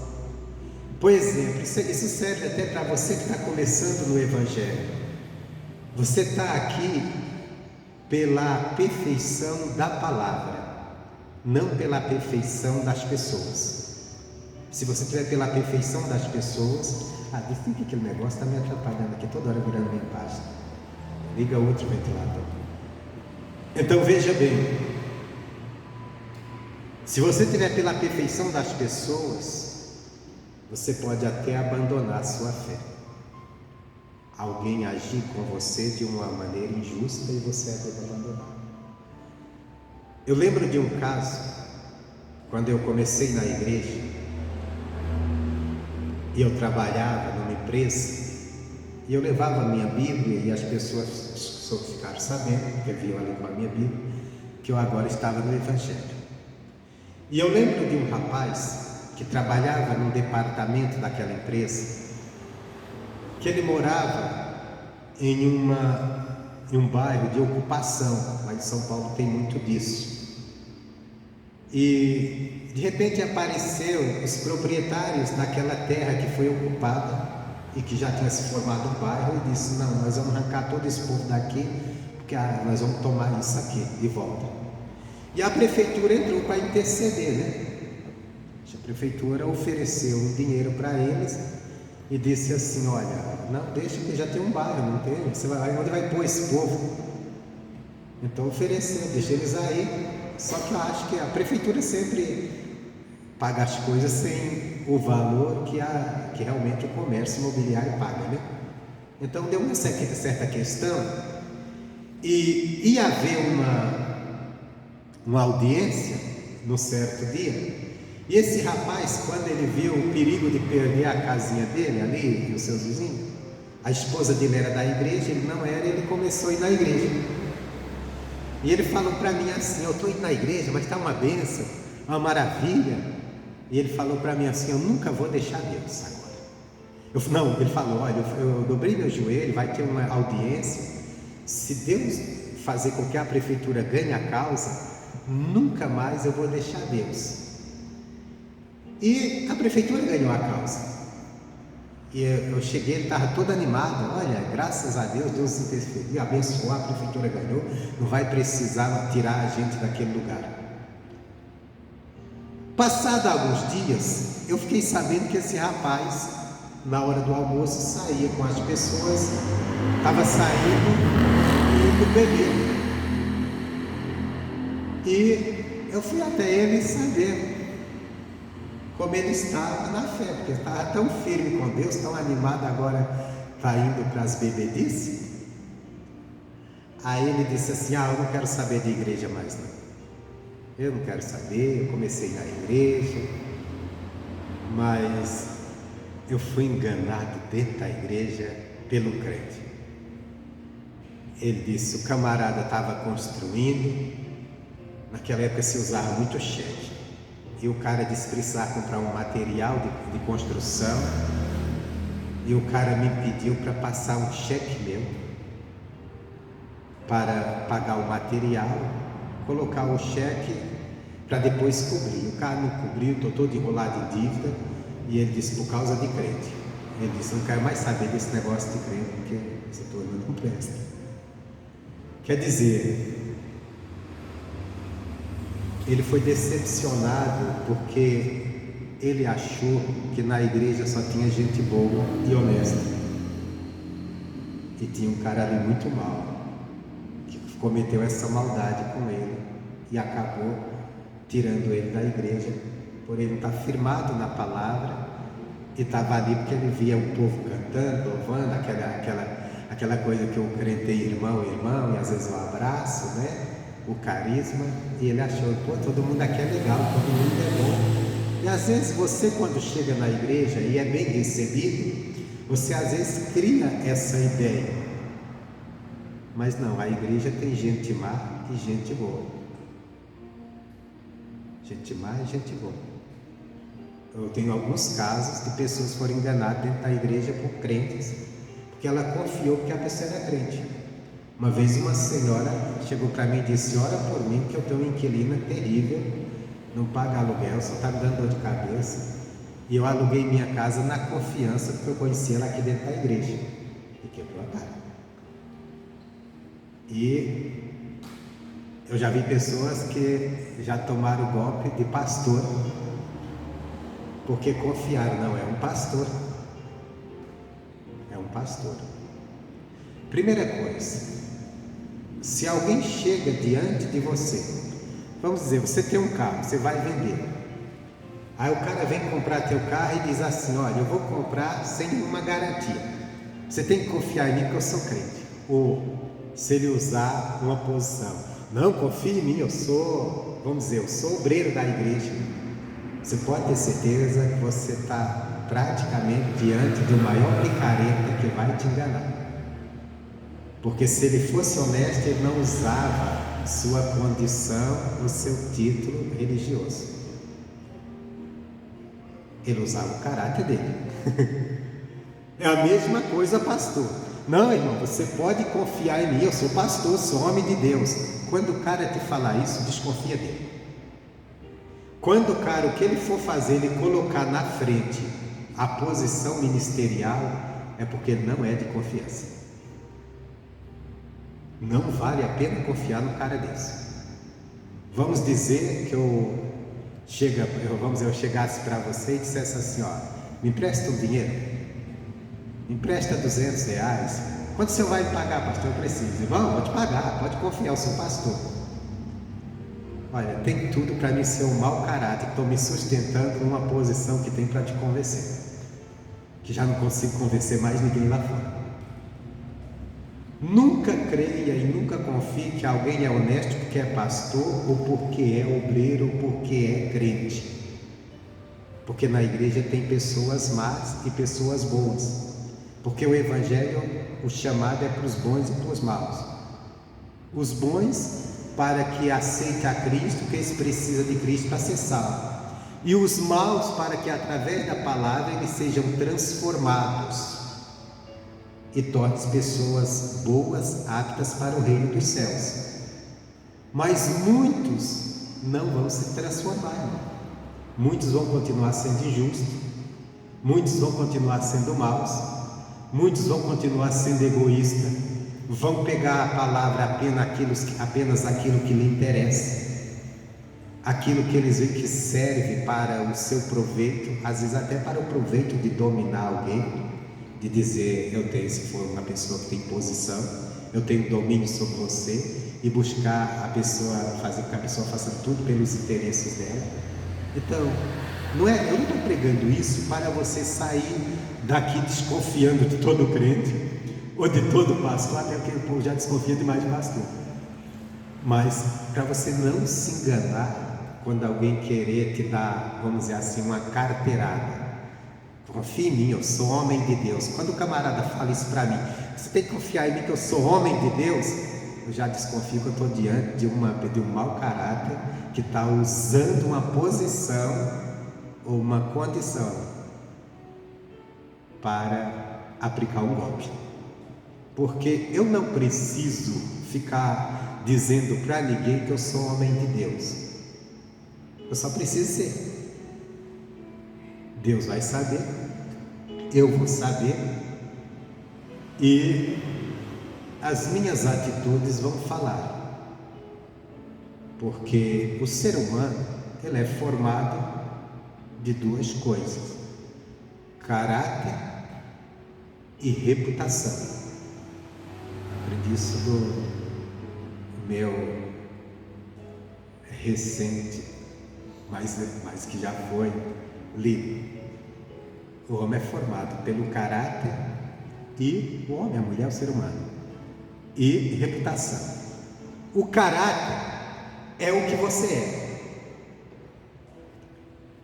Por exemplo, isso serve até para você que está começando no Evangelho. Você está aqui pela perfeição da palavra, não pela perfeição das pessoas. Se você estiver pela perfeição das pessoas, diz que aquele negócio está me atrapalhando aqui, toda hora virando minha página. Liga outro ventilador. Então veja bem, se você estiver pela perfeição das pessoas, você pode até abandonar a sua fé. Alguém agir com você de uma maneira injusta e você deve abandonar. Eu lembro de um caso, quando eu comecei na igreja, e eu trabalhava numa empresa, e eu levava a minha Bíblia, e as pessoas só ficaram sabendo, porque viam ali com a minha Bíblia, que eu agora estava no Evangelho. E eu lembro de um rapaz que trabalhava num departamento daquela empresa, que ele morava em um bairro de ocupação, lá em São Paulo tem muito disso. E de repente apareceu os proprietários daquela terra que foi ocupada e que já tinha se formado um bairro, e disse: não, nós vamos arrancar todo esse povo daqui, porque nós vamos tomar isso aqui de volta. E a prefeitura entrou para interceder, né? A prefeitura ofereceu um dinheiro para eles e disse assim: olha, não, deixa que já tem um bairro, não tem? Você vai, onde vai pôr esse povo? Então ofereceu, deixa eles aí. Só que eu acho que a prefeitura sempre paga as coisas sem o valor que realmente o comércio imobiliário paga, né? Então deu uma certa questão, e ia haver uma audiência no certo dia. E esse rapaz, quando ele viu o perigo de perder a casinha dele ali e os seus vizinhos, a esposa dele era da igreja, ele não era, ele começou a ir na igreja. E ele falou para mim assim: eu estou indo na igreja, mas está uma bênção, uma maravilha. E ele falou para mim assim: eu nunca vou deixar Deus agora. Não, ele falou, olha, eu dobrei meu joelho, vai ter uma audiência, se Deus fazer com que a prefeitura ganhe a causa, nunca mais eu vou deixar Deus. E a prefeitura ganhou a causa. E eu cheguei, ele estava todo animado, olha, graças a Deus, Deus interferiu, abençoou, a prefeitura ganhou, não vai precisar tirar a gente daquele lugar. Passado alguns dias, eu fiquei sabendo que esse rapaz, na hora do almoço, saía com as pessoas, estava saindo e indo beber. E eu fui até ele saber como ele estava na fé, porque ele estava tão firme com Deus, tão animado, agora está indo para as bebedices. Aí ele disse assim, eu não quero saber de igreja mais não. Eu não quero saber, eu comecei na igreja, mas eu fui enganado dentro da igreja pelo crente. Ele disse, o camarada estava construindo, naquela época se usava muito cheque, e o cara disse que precisava comprar um material de construção, e o cara me pediu para passar um cheque meu, para pagar o material, colocar o cheque, para depois cobrir. O cara não cobriu, estou todo enrolado em dívida, e ele disse, por causa de crente. Ele disse, não quero mais saber desse negócio de crente, porque esse turno não presta. Quer dizer, ele foi decepcionado porque ele achou que na igreja só tinha gente boa e honesta, e tinha um cara ali muito mau que cometeu essa maldade com ele e acabou tirando ele da igreja por ele estar firmado na palavra, e estava ali porque ele via o povo cantando, louvando, aquela coisa que o crente tem irmão, e às vezes um abraço, né? O carisma, e ele achou, todo mundo aqui é legal, todo mundo é bom. E às vezes você, quando chega na igreja e é bem recebido, você às vezes cria essa ideia, mas não, a igreja tem gente má e gente boa. Gente má e gente boa. Eu tenho alguns casos de pessoas que foram enganadas dentro da igreja por crentes, porque ela confiou que a pessoa era crente. Uma vez uma senhora chegou para mim e disse, ora por mim que eu tenho uma inquilina terrível, não paga aluguel, só está me dando dor de cabeça, e eu aluguei minha casa na confiança, porque eu conhecia ela aqui dentro da igreja, e quebrou a cara. E eu já vi pessoas que já tomaram o golpe de pastor, porque confiaram, não, é um pastor, é um pastor. Primeira coisa, se alguém chega diante de você, vamos dizer, você tem um carro, você vai vender, aí o cara vem comprar teu carro e diz assim, olha, eu vou comprar sem nenhuma garantia, você tem que confiar em mim que eu sou crente. Ou se ele usar uma posição, não, confie em mim, eu sou obreiro da igreja, você pode ter certeza que você está praticamente diante do maior picareta que vai te enganar. Porque se ele fosse honesto, ele não usava sua condição, o seu título religioso. Ele usava o caráter dele. É a mesma coisa, pastor. Não, irmão, você pode confiar em mim, eu sou pastor, sou homem de Deus. Quando o cara te falar isso, desconfia dele. Quando o cara, o que ele for fazer, ele colocar na frente a posição ministerial, é porque ele não é de confiança. Não vale a pena confiar no cara desse. Vamos dizer que eu chegasse para você e dissesse assim, ó, me empresta um dinheiro, me empresta R$200, quanto você vai me pagar, pastor? Eu preciso. Irmão, vou te pagar, pode confiar, eu sou pastor. Olha, tem tudo para mim ser um mau caráter, que estou me sustentando numa posição que tem para te convencer, que já não consigo convencer mais ninguém lá fora. Nunca creia e nunca confie que alguém é honesto porque é pastor, ou porque é obreiro, ou porque é crente. Porque na igreja tem pessoas más e pessoas boas. Porque o evangelho, o chamado é para os bons e para os maus. Os bons para que aceite a Cristo, que eles precisam de Cristo para ser salvo. e os maus para que através da palavra eles sejam transformados e tornem pessoas boas, aptas para o reino dos céus. Mas muitos não vão se transformar. Muitos vão continuar sendo injustos, muitos vão continuar sendo maus, muitos vão continuar sendo egoístas, vão pegar a palavra apenas aquilo que lhe interessa, aquilo que eles veem que serve para o seu proveito, às vezes até para o proveito de dominar alguém, de dizer, se for uma pessoa que tem posição, eu tenho domínio sobre você, e buscar a pessoa, fazer com que a pessoa faça tudo pelos interesses dela. Então, eu não estou pregando isso para você sair daqui desconfiando de todo crente, ou de todo pastor, até porque o povo já desconfia demais de pastor. Mas para você não se enganar quando alguém querer te dar, vamos dizer assim, uma carteirada. Confie em mim, eu sou homem de Deus. Quando o camarada fala isso para mim, você tem que confiar em mim que eu sou homem de Deus, eu já desconfio que eu estou diante de um mau caráter que está usando uma posição ou uma condição para aplicar um golpe. Porque eu não preciso ficar dizendo para ninguém que eu sou homem de Deus. Eu só preciso ser. Deus vai saber, eu vou saber, e as minhas atitudes vão falar. Porque o ser humano, ele é formado de duas coisas: caráter e reputação. Aprendi isso do meu recente, mas que já foi lido. O homem é formado pelo caráter, e o homem, a mulher, o ser humano, e reputação. O caráter é o que você é.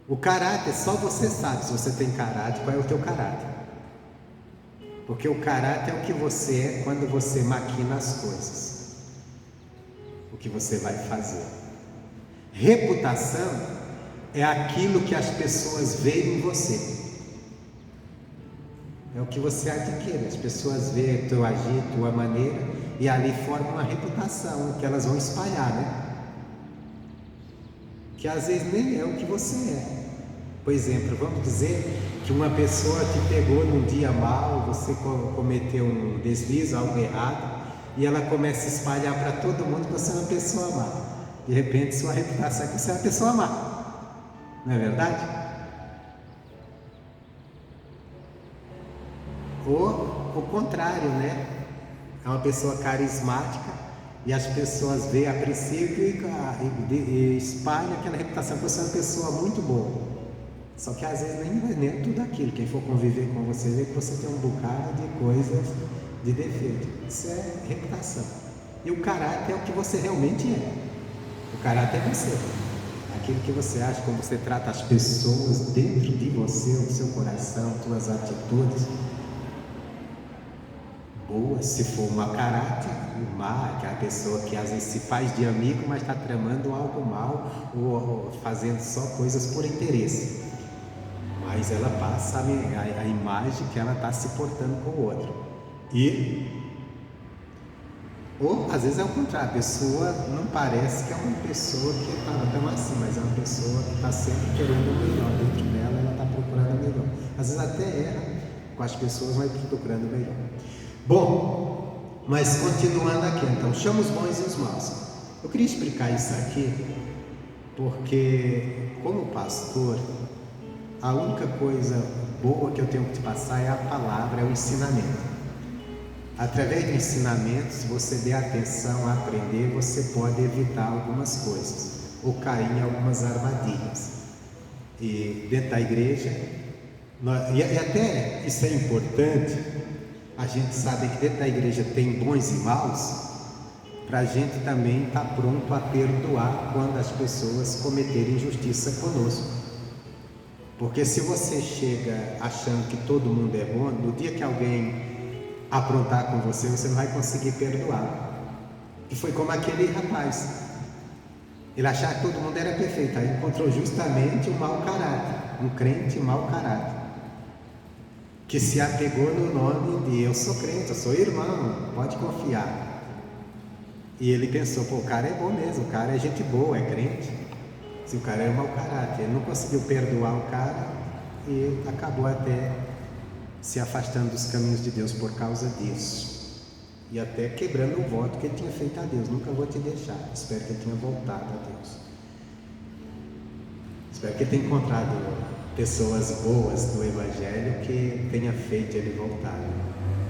O caráter, só você sabe se você tem caráter, qual é o teu caráter. Porque o caráter é o que você é quando você maquina as coisas, o que você vai fazer. Reputação é aquilo que as pessoas veem em você. É o que você adquire. As pessoas veem teu agir, tua maneira, e ali formam uma reputação que elas vão espalhar, né? Que às vezes nem é o que você é. Por exemplo, vamos dizer que uma pessoa te pegou num dia mal, você cometeu um deslize, algo errado, e ela começa a espalhar para todo mundo que você é uma pessoa má. De repente, sua reputação é que você é uma pessoa má. Não é verdade? Ou o contrário, né? É uma pessoa carismática e as pessoas veem a princípio e espalham aquela reputação que você é uma pessoa muito boa. Só que às vezes nem é tudo aquilo. Quem for conviver com você vê que você tem um bocado de coisas de defeito. Isso é reputação. E o caráter é o que você realmente é. O caráter é você. Aquilo que você acha, como você trata as pessoas dentro de você, o seu coração, suas atitudes boas. Se for uma caráter má, aquela pessoa que às vezes se faz de amigo, mas está tramando algo mal ou fazendo só coisas por interesse. Mas ela passa a imagem que ela está se portando com o outro. Ou às vezes é o contrário, a pessoa não parece que é uma pessoa que está tão assim, mas é uma pessoa que está sempre querendo o melhor dentro dela, ela está procurando o melhor. Às vezes até erra com as pessoas, mas procurando o melhor. Bom, mas continuando aqui, então, chama os bons e os maus. Eu queria explicar isso aqui, porque como pastor, a única coisa boa que eu tenho que te passar é a palavra, é o ensinamento. Através do ensinamento, se você der atenção a aprender, você pode evitar algumas coisas, ou cair em algumas armadilhas. E dentro da igreja, e até isso é importante, a gente sabe que dentro da igreja tem bons e maus, para a gente também estar pronto a perdoar quando as pessoas cometerem injustiça conosco. Porque se você chega achando que todo mundo é bom, no dia que alguém aprontar com você, você não vai conseguir perdoar. E foi como aquele rapaz. Ele achava que todo mundo era perfeito, aí encontrou justamente um mau caráter, um crente mau caráter, que se apegou no nome de eu sou crente, eu sou irmão, pode confiar. E ele pensou, pô, o cara é bom mesmo, o cara é gente boa, é crente. Se o cara é mau caráter, ele não conseguiu perdoar o cara e acabou até se afastando dos caminhos de Deus por causa disso. E até quebrando o voto que ele tinha feito a Deus. Nunca vou te deixar. Espero que ele tenha voltado a Deus. Espero que ele tenha encontrado pessoas boas do Evangelho que tenha feito ele voltar.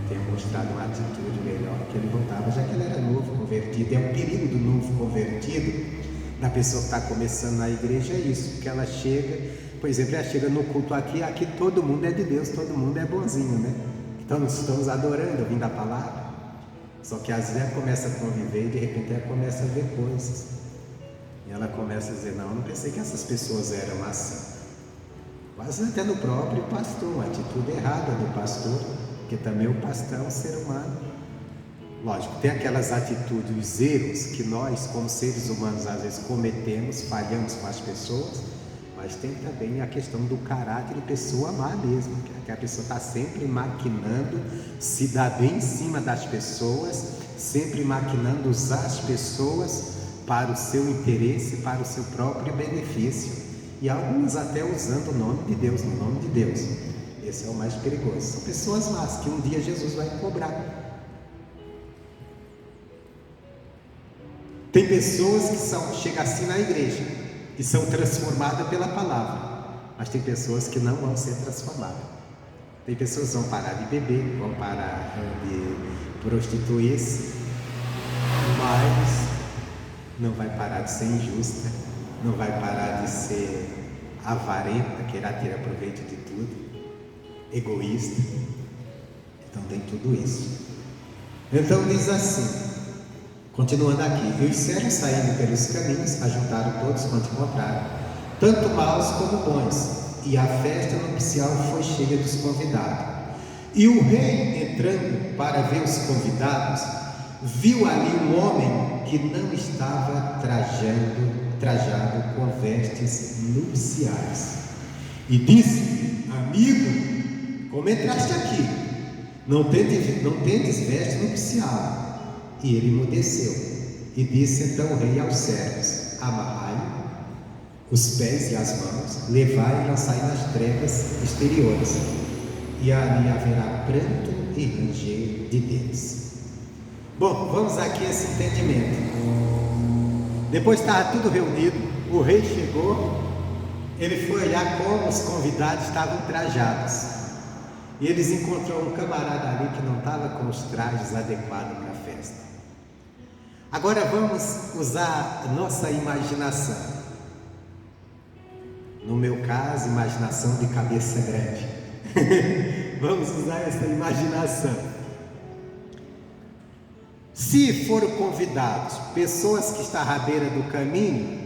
Tenha mostrado uma atitude melhor que ele voltava, já que ele era novo convertido. É um perigo do novo convertido, da pessoa que está começando na igreja, é isso. Que ela chega, por exemplo, ela chega no culto aqui todo mundo é de Deus, todo mundo é bonzinho, né? Então estamos adorando, ouvindo a palavra. Só que às vezes ela começa a conviver e de repente ela começa a ver coisas. E ela começa a dizer, não, eu não pensei que essas pessoas eram assim. Quase até no próprio pastor, uma atitude errada do pastor, porque também o pastor é um ser humano. Lógico, tem aquelas atitudes, os erros que nós, como seres humanos, às vezes cometemos, falhamos com as pessoas, mas tem também a questão do caráter de pessoa má mesmo, que a pessoa está sempre maquinando, se dá bem em cima das pessoas, sempre maquinando usar as pessoas para o seu interesse, para o seu próprio benefício, e alguns até usando o nome de Deus, no nome de Deus. Esse é o mais perigoso. São pessoas más que um dia Jesus vai cobrar. Tem pessoas que chegam assim na igreja e são transformadas pela palavra, mas tem pessoas que não vão ser transformadas. Tem pessoas que vão parar de beber, vão parar de prostituir-se, mas não vai parar de ser injusta, não vai parar de ser avarenta, querer tirar proveito de tudo, egoísta. Então tem tudo isso. Então diz assim, continuando aqui, e os servos saindo pelos caminhos, ajuntaram todos quanto encontraram, tanto maus como bons, e a festa nupcial foi cheia dos convidados. E o rei, entrando para ver os convidados, viu ali um homem que não estava trajado com vestes nupciais, e disse, amigo, como entraste aqui? Não tendes veste nupcial. E ele emudeceu, e disse então o rei aos servos, amarrai os pés e as mãos, levai e lançai nas trevas exteriores, e ali haverá pranto e ranger de dentes. Bom, vamos aqui a esse entendimento. Depois estava tudo reunido, o rei chegou, ele foi olhar como os convidados estavam trajados, e eles encontraram um camarada ali que não estava com os trajes adequados para a festa. Agora vamos usar a nossa imaginação. No meu caso, imaginação de cabeça grande. Vamos usar essa imaginação. Se foram convidados pessoas que estão à beira do caminho,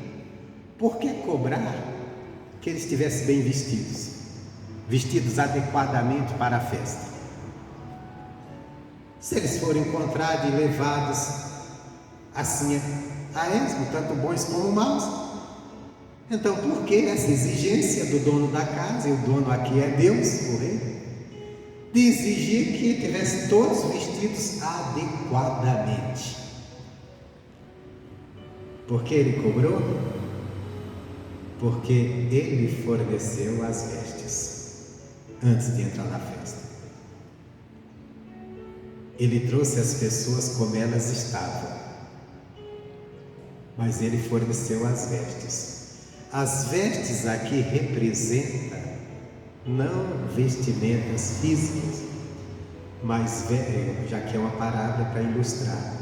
por que cobrar que eles estivessem bem vestidos? Vestidos adequadamente para a festa? Se eles forem encontrados e levados assim a esmo, tanto bons como maus, então por que essa exigência do dono da casa, e o dono aqui é Deus, o rei, de exigir que tivessem todos vestidos adequadamente? Por que ele cobrou? Porque ele forneceu as vestes antes de entrar na festa. Ele trouxe as pessoas como elas estavam, mas ele forneceu as vestes. As vestes aqui representam não vestimentas físicas, mas, já que é uma palavra para ilustrar,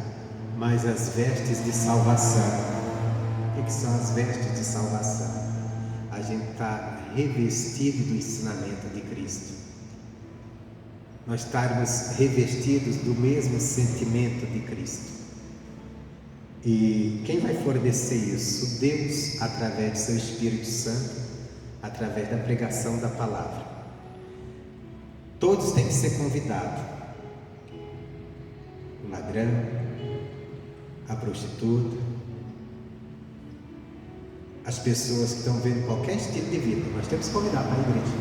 mas as vestes de salvação. O que são as vestes de salvação? A gente está revestido do ensinamento de Cristo. Nós estarmos revestidos do mesmo sentimento de Cristo. E quem vai fornecer isso? Deus, através de seu Espírito Santo, através da pregação da palavra. Todos têm que ser convidados. O ladrão, a prostituta, as pessoas que estão vendo qualquer estilo de vida, nós temos que convidar para a igreja.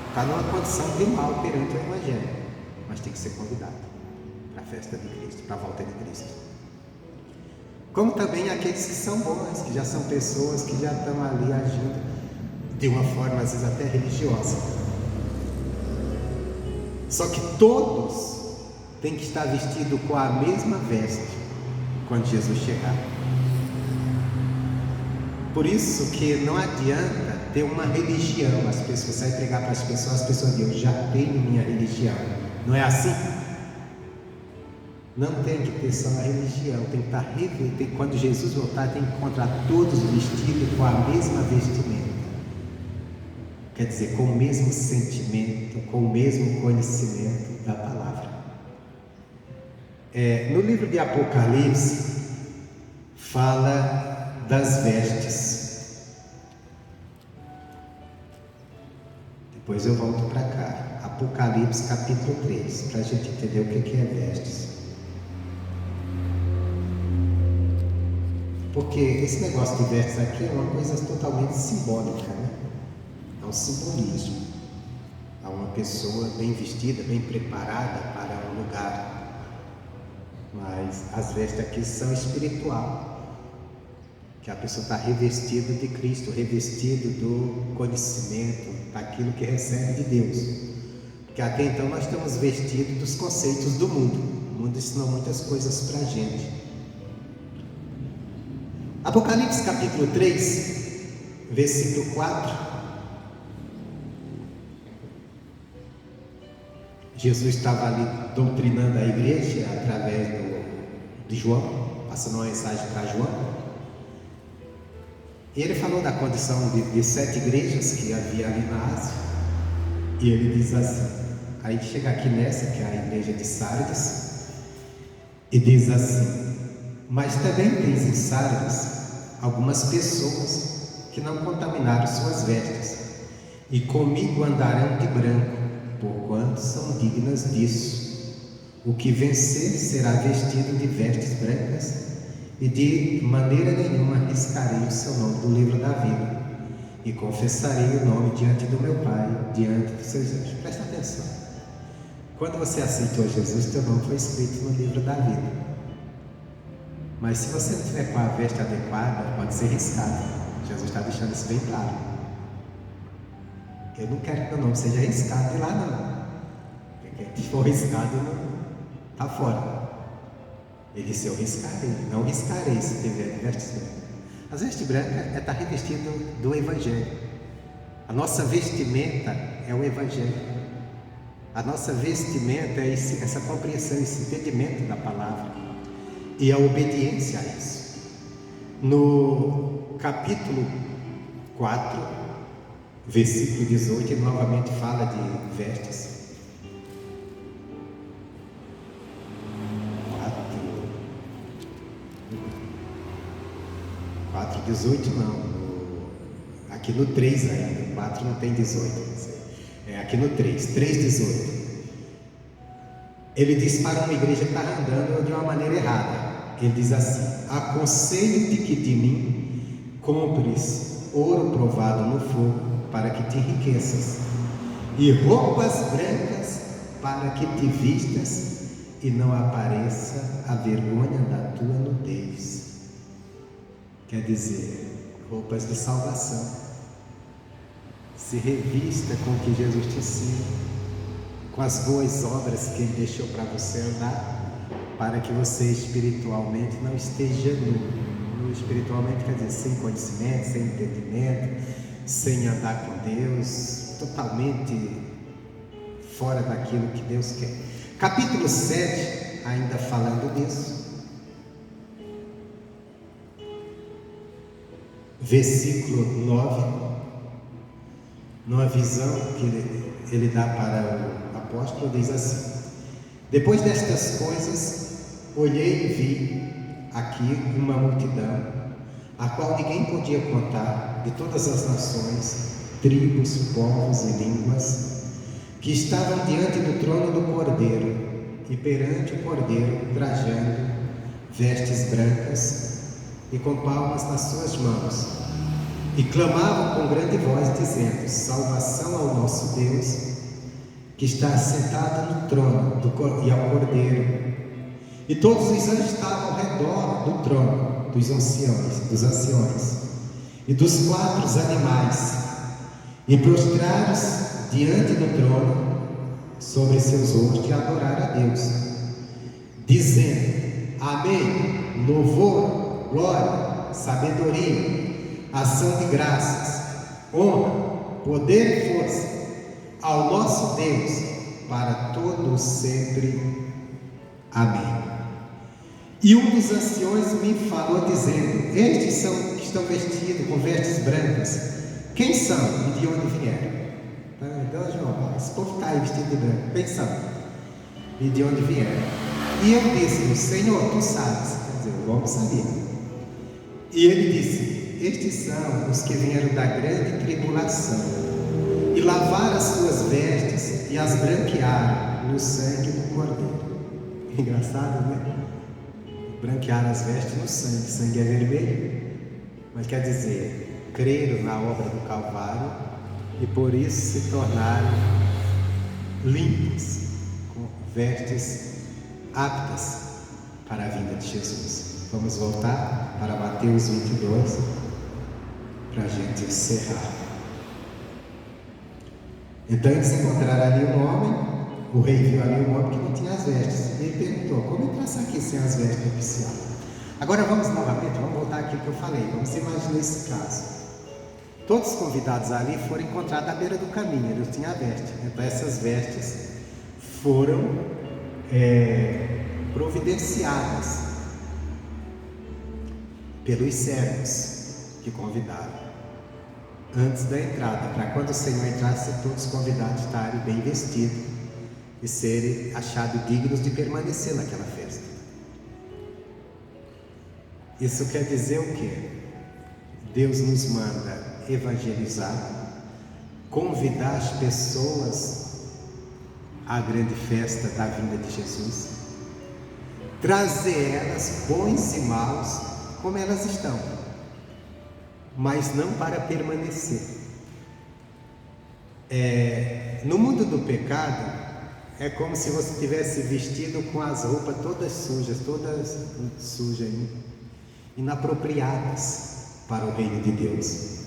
Está numa condição de mal perante o Evangelho, mas tem que ser convidado para a festa de Cristo, para a volta de Cristo. Como também aqueles que são bons, que já são pessoas que já estão ali agindo de uma forma às vezes até religiosa. Só que todos têm que estar vestidos com a mesma veste quando Jesus chegar. Por isso que não adianta ter uma religião, as pessoas, você vai pregar para as pessoas dizem, eu já tenho minha religião. Não é assim? Não tem que ter só a religião, tem que estar revestido. Quando Jesus voltar, tem que encontrar todos vestidos com a mesma vestimenta. Quer dizer, com o mesmo sentimento, com o mesmo conhecimento da palavra. No livro de Apocalipse, fala das vestes. Depois eu volto para cá. Apocalipse capítulo 3, para a gente entender o que é vestes. Porque esse negócio de vestes aqui é uma coisa totalmente simbólica, né? É um simbolismo. É uma pessoa bem vestida, bem preparada para um lugar. Mas as vestes aqui são espiritual. Que a pessoa está revestida de Cristo, revestida do conhecimento, daquilo que recebe de Deus. Porque até então nós estamos vestidos dos conceitos do mundo. O mundo ensinou muitas coisas para a gente. Apocalipse capítulo 3, versículo 4. Jesus estava ali doutrinando a igreja através de João, passando uma mensagem para João. E ele falou da condição de 7 igrejas que havia ali na Ásia. E ele diz assim, aí chega aqui nessa, que é a igreja de Sardes, e diz assim, mas também tens em Sardes algumas pessoas que não contaminaram suas vestes, e comigo andarão de branco, porquanto são dignas disso. O que vencer será vestido de vestes brancas, e de maneira nenhuma riscarei o seu nome do livro da vida, e confessarei o nome diante do meu Pai, diante dos seus anjos. Presta atenção. Quando você aceitou Jesus, teu nome foi escrito no livro da vida. Mas se você não tiver com a veste adequada, pode ser riscado. Jesus está deixando isso bem claro. Eu não quero que meu nome seja riscado de lá não. Porque se for riscado, está fora. Ele disse, eu riscarei, não riscarei se tiver vestes brancas. As vestes brancas é estar revestido do Evangelho. A nossa vestimenta é o Evangelho. A nossa vestimenta é essa compreensão, esse entendimento da palavra. E a obediência a isso. No capítulo 4, versículo 18, ele novamente fala de vestes. 4:18 não. Aqui no 3 ainda. 4 não tem 18. Aqui no 3:18. Ele diz para uma igreja que está andando de uma maneira errada. Ele diz assim: aconselho-te que de mim compres ouro provado no fogo, para que te enriqueças, e roupas brancas, para que te vistas, e não apareça a vergonha da tua nudez. Quer dizer, roupas de salvação. Se revista com o que Jesus te ensina, com as boas obras que Ele deixou para você andar, para que você espiritualmente não esteja nu. Espiritualmente quer dizer sem conhecimento, sem entendimento, sem andar com Deus, totalmente fora daquilo que Deus quer. Capítulo 7, ainda falando disso, versículo 9, numa visão que ele dá para o apóstolo, diz assim: depois destas coisas, olhei e vi aqui uma multidão, a qual ninguém podia contar, de todas as nações, tribos, povos e línguas, que estavam diante do trono do Cordeiro, e perante o Cordeiro trajando vestes brancas, e com palmas nas suas mãos, e clamavam com grande voz, dizendo: salvação ao nosso Deus, que está sentado no trono e ao Cordeiro. E todos os anjos estavam ao redor do trono, dos anciões e dos 4 animais, e prostraram-se diante do trono sobre seus rostos e adoraram a Deus, dizendo: Amém, louvor, glória, sabedoria, ação de graças, honra, poder e força ao nosso Deus para todos sempre. Amém. E um dos anciões me falou, dizendo: estes são que estão vestidos com vestes brancas, quem são e de onde vieram? Então, João, esse povo está aí vestido de branco, quem são e de onde vieram? E eu disse: Senhor, tu sabes. Quer dizer, o homem sabia. E ele disse: estes são os que vieram da grande tribulação e lavaram as suas vestes e as branquearam no sangue do Cordeiro. Engraçado, né? Branquearam as vestes no sangue. Sangue é vermelho, mas quer dizer, creram na obra do Calvário e por isso se tornaram limpos, com vestes aptas para a vinda de Jesus. Vamos voltar para Mateus 22 para a gente encerrar. Então eles encontraram ali um homem. O rei viu ali um homem que não tinha as vestes, e ele perguntou: como entrasse aqui sem as vestes oficiais? Agora vamos novamente, vamos voltar aqui que eu falei. Vamos imaginar esse caso. Todos os convidados ali foram encontrados à beira do caminho, eles tinham a veste. Então essas vestes foram providenciadas pelos servos que convidaram antes da entrada, para quando o Senhor entrasse, todos os convidados estarem bem vestidos e serem achados dignos de permanecer naquela festa. Isso quer dizer o quê? Deus nos manda evangelizar, convidar as pessoas à grande festa da vinda de Jesus, trazer elas, bons e maus, como elas estão, mas não para permanecer. No mundo do pecado, é como se você tivesse vestido com as roupas todas sujas, inapropriadas para o reino de Deus.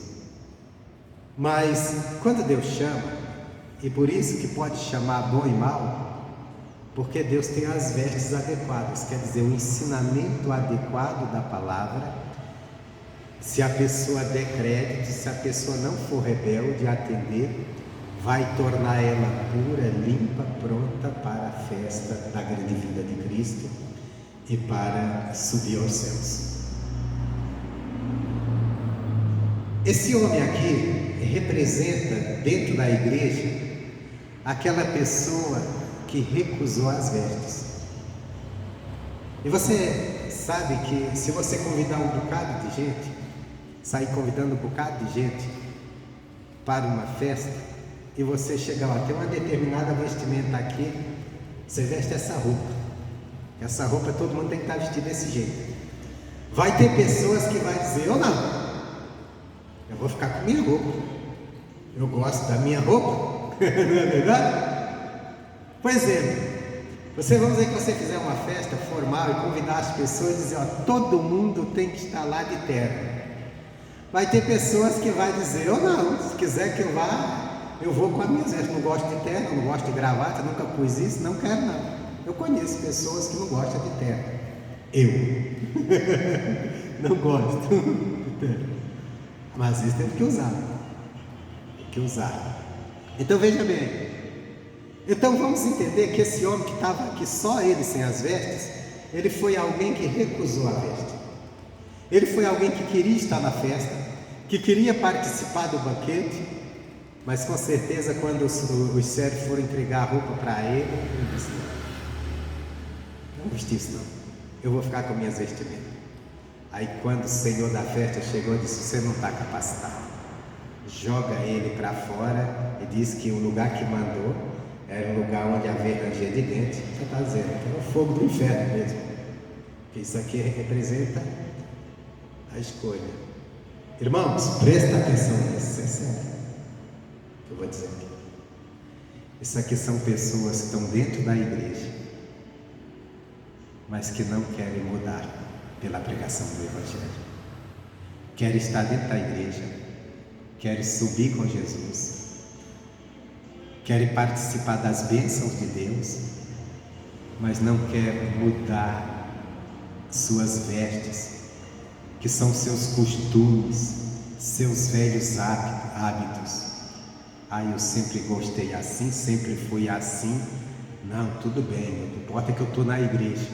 Mas quando Deus chama, e por isso que pode chamar bom e mal, porque Deus tem as vestes adequadas, quer dizer, o ensinamento adequado da palavra. Se a pessoa der crédito, se a pessoa não for rebelde a atender, vai tornar ela pura, limpa, pronta para a festa da grande vinda de Cristo e para subir aos céus. Esse homem aqui representa, dentro da igreja, aquela pessoa que recusou as vestes. E você sabe que se você convidar um bocado de gente, sair convidando um bocado de gente para uma festa, e você chegar lá, tem uma determinada vestimenta aqui, você veste essa roupa. Essa roupa todo mundo tem que estar vestido desse jeito. Vai ter pessoas que vai dizer: eu não, eu vou ficar com minha roupa, eu gosto da minha roupa. Não é verdade? Por exemplo, vamos dizer que você fizer uma festa formal e convidar as pessoas e dizer: ó, todo mundo tem que estar lá de terno. Vai ter pessoas que vai dizer: eu não, se quiser que eu vá, eu vou com as minhas vestes. Não gosto de terno, não gosto de gravata, nunca pus isso, não quero não. Eu conheço pessoas que não gostam de terno. Eu não gosto de terno, mas isso tem que usar. Tem que usar. Então veja bem. Então vamos entender que esse homem que estava aqui, só ele sem as vestes, ele foi alguém que recusou a veste. Ele foi alguém que queria estar na festa, que queria participar do banquete, mas com certeza quando os servos foram entregar a roupa para ele, ele disse: não vesti isso não, eu vou ficar com minhas vestimentas. Aí quando o Senhor da festa chegou, disse: você não está capacitado. Joga ele para fora e diz que o lugar que mandou era um lugar onde havia ranger de dente. Você está dizendo que era o fogo do inferno mesmo, porque isso aqui representa A escolha. Irmãos, presta atenção nisso, é sério. Eu vou dizer aqui. Isso aqui são pessoas que estão dentro da igreja, mas que não querem mudar pela pregação do Evangelho. Querem estar dentro da igreja, querem subir com Jesus, querem participar das bênçãos de Deus, mas não querem mudar suas vestes, que são seus costumes, seus velhos hábitos. Eu sempre gostei assim, sempre fui assim. Não, tudo bem, não importa que eu estou na igreja.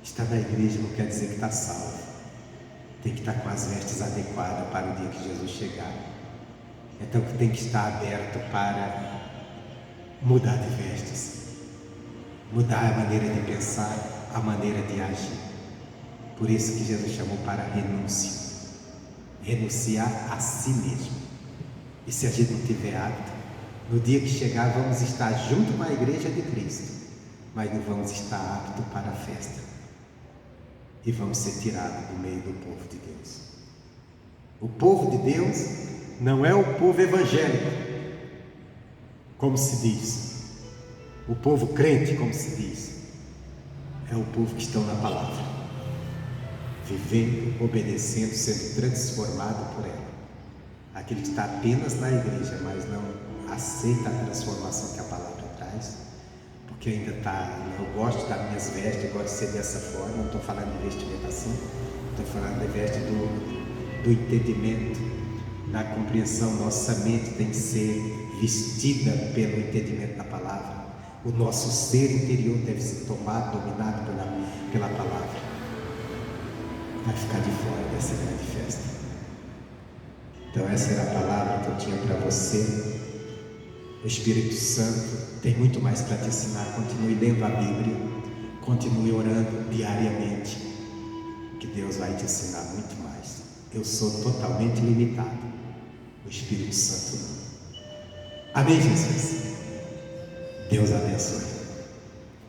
Estar na igreja não quer dizer que está salvo. Tem que estar com as vestes adequadas para o dia que Jesus chegar. Então tem que estar aberto para mudar de vestes, mudar a maneira de pensar, a maneira de agir. Por isso que Jesus chamou para renúncia, renunciar a si mesmo. E se a gente não tiver hábito, no dia que chegar vamos estar junto com a igreja de Cristo, mas não vamos estar aptos para a festa, e vamos ser tirados do meio do povo de Deus. O povo de Deus não é o povo evangélico, como se diz, o povo crente, como se diz, é o povo que estão na palavra, vivendo, obedecendo, sendo transformado por ela. Aquele que está apenas na igreja, mas não aceita a transformação que a palavra traz, porque ainda está, eu gosto das minhas vestes, eu gosto de ser dessa forma. Não estou falando de vestimenta assim, estou falando de veste do entendimento, da compreensão. Nossa mente tem que ser vestida pelo entendimento da palavra. O nosso ser interior deve ser tomado, dominado pela palavra. Vai ficar de fora dessa grande festa. Então essa era a palavra que eu tinha para você. O Espírito Santo tem muito mais para te ensinar. Continue lendo a Bíblia, continue orando diariamente, que Deus vai te ensinar muito mais. Eu sou totalmente limitado, o Espírito Santo não. Amém, Jesus? Deus abençoe.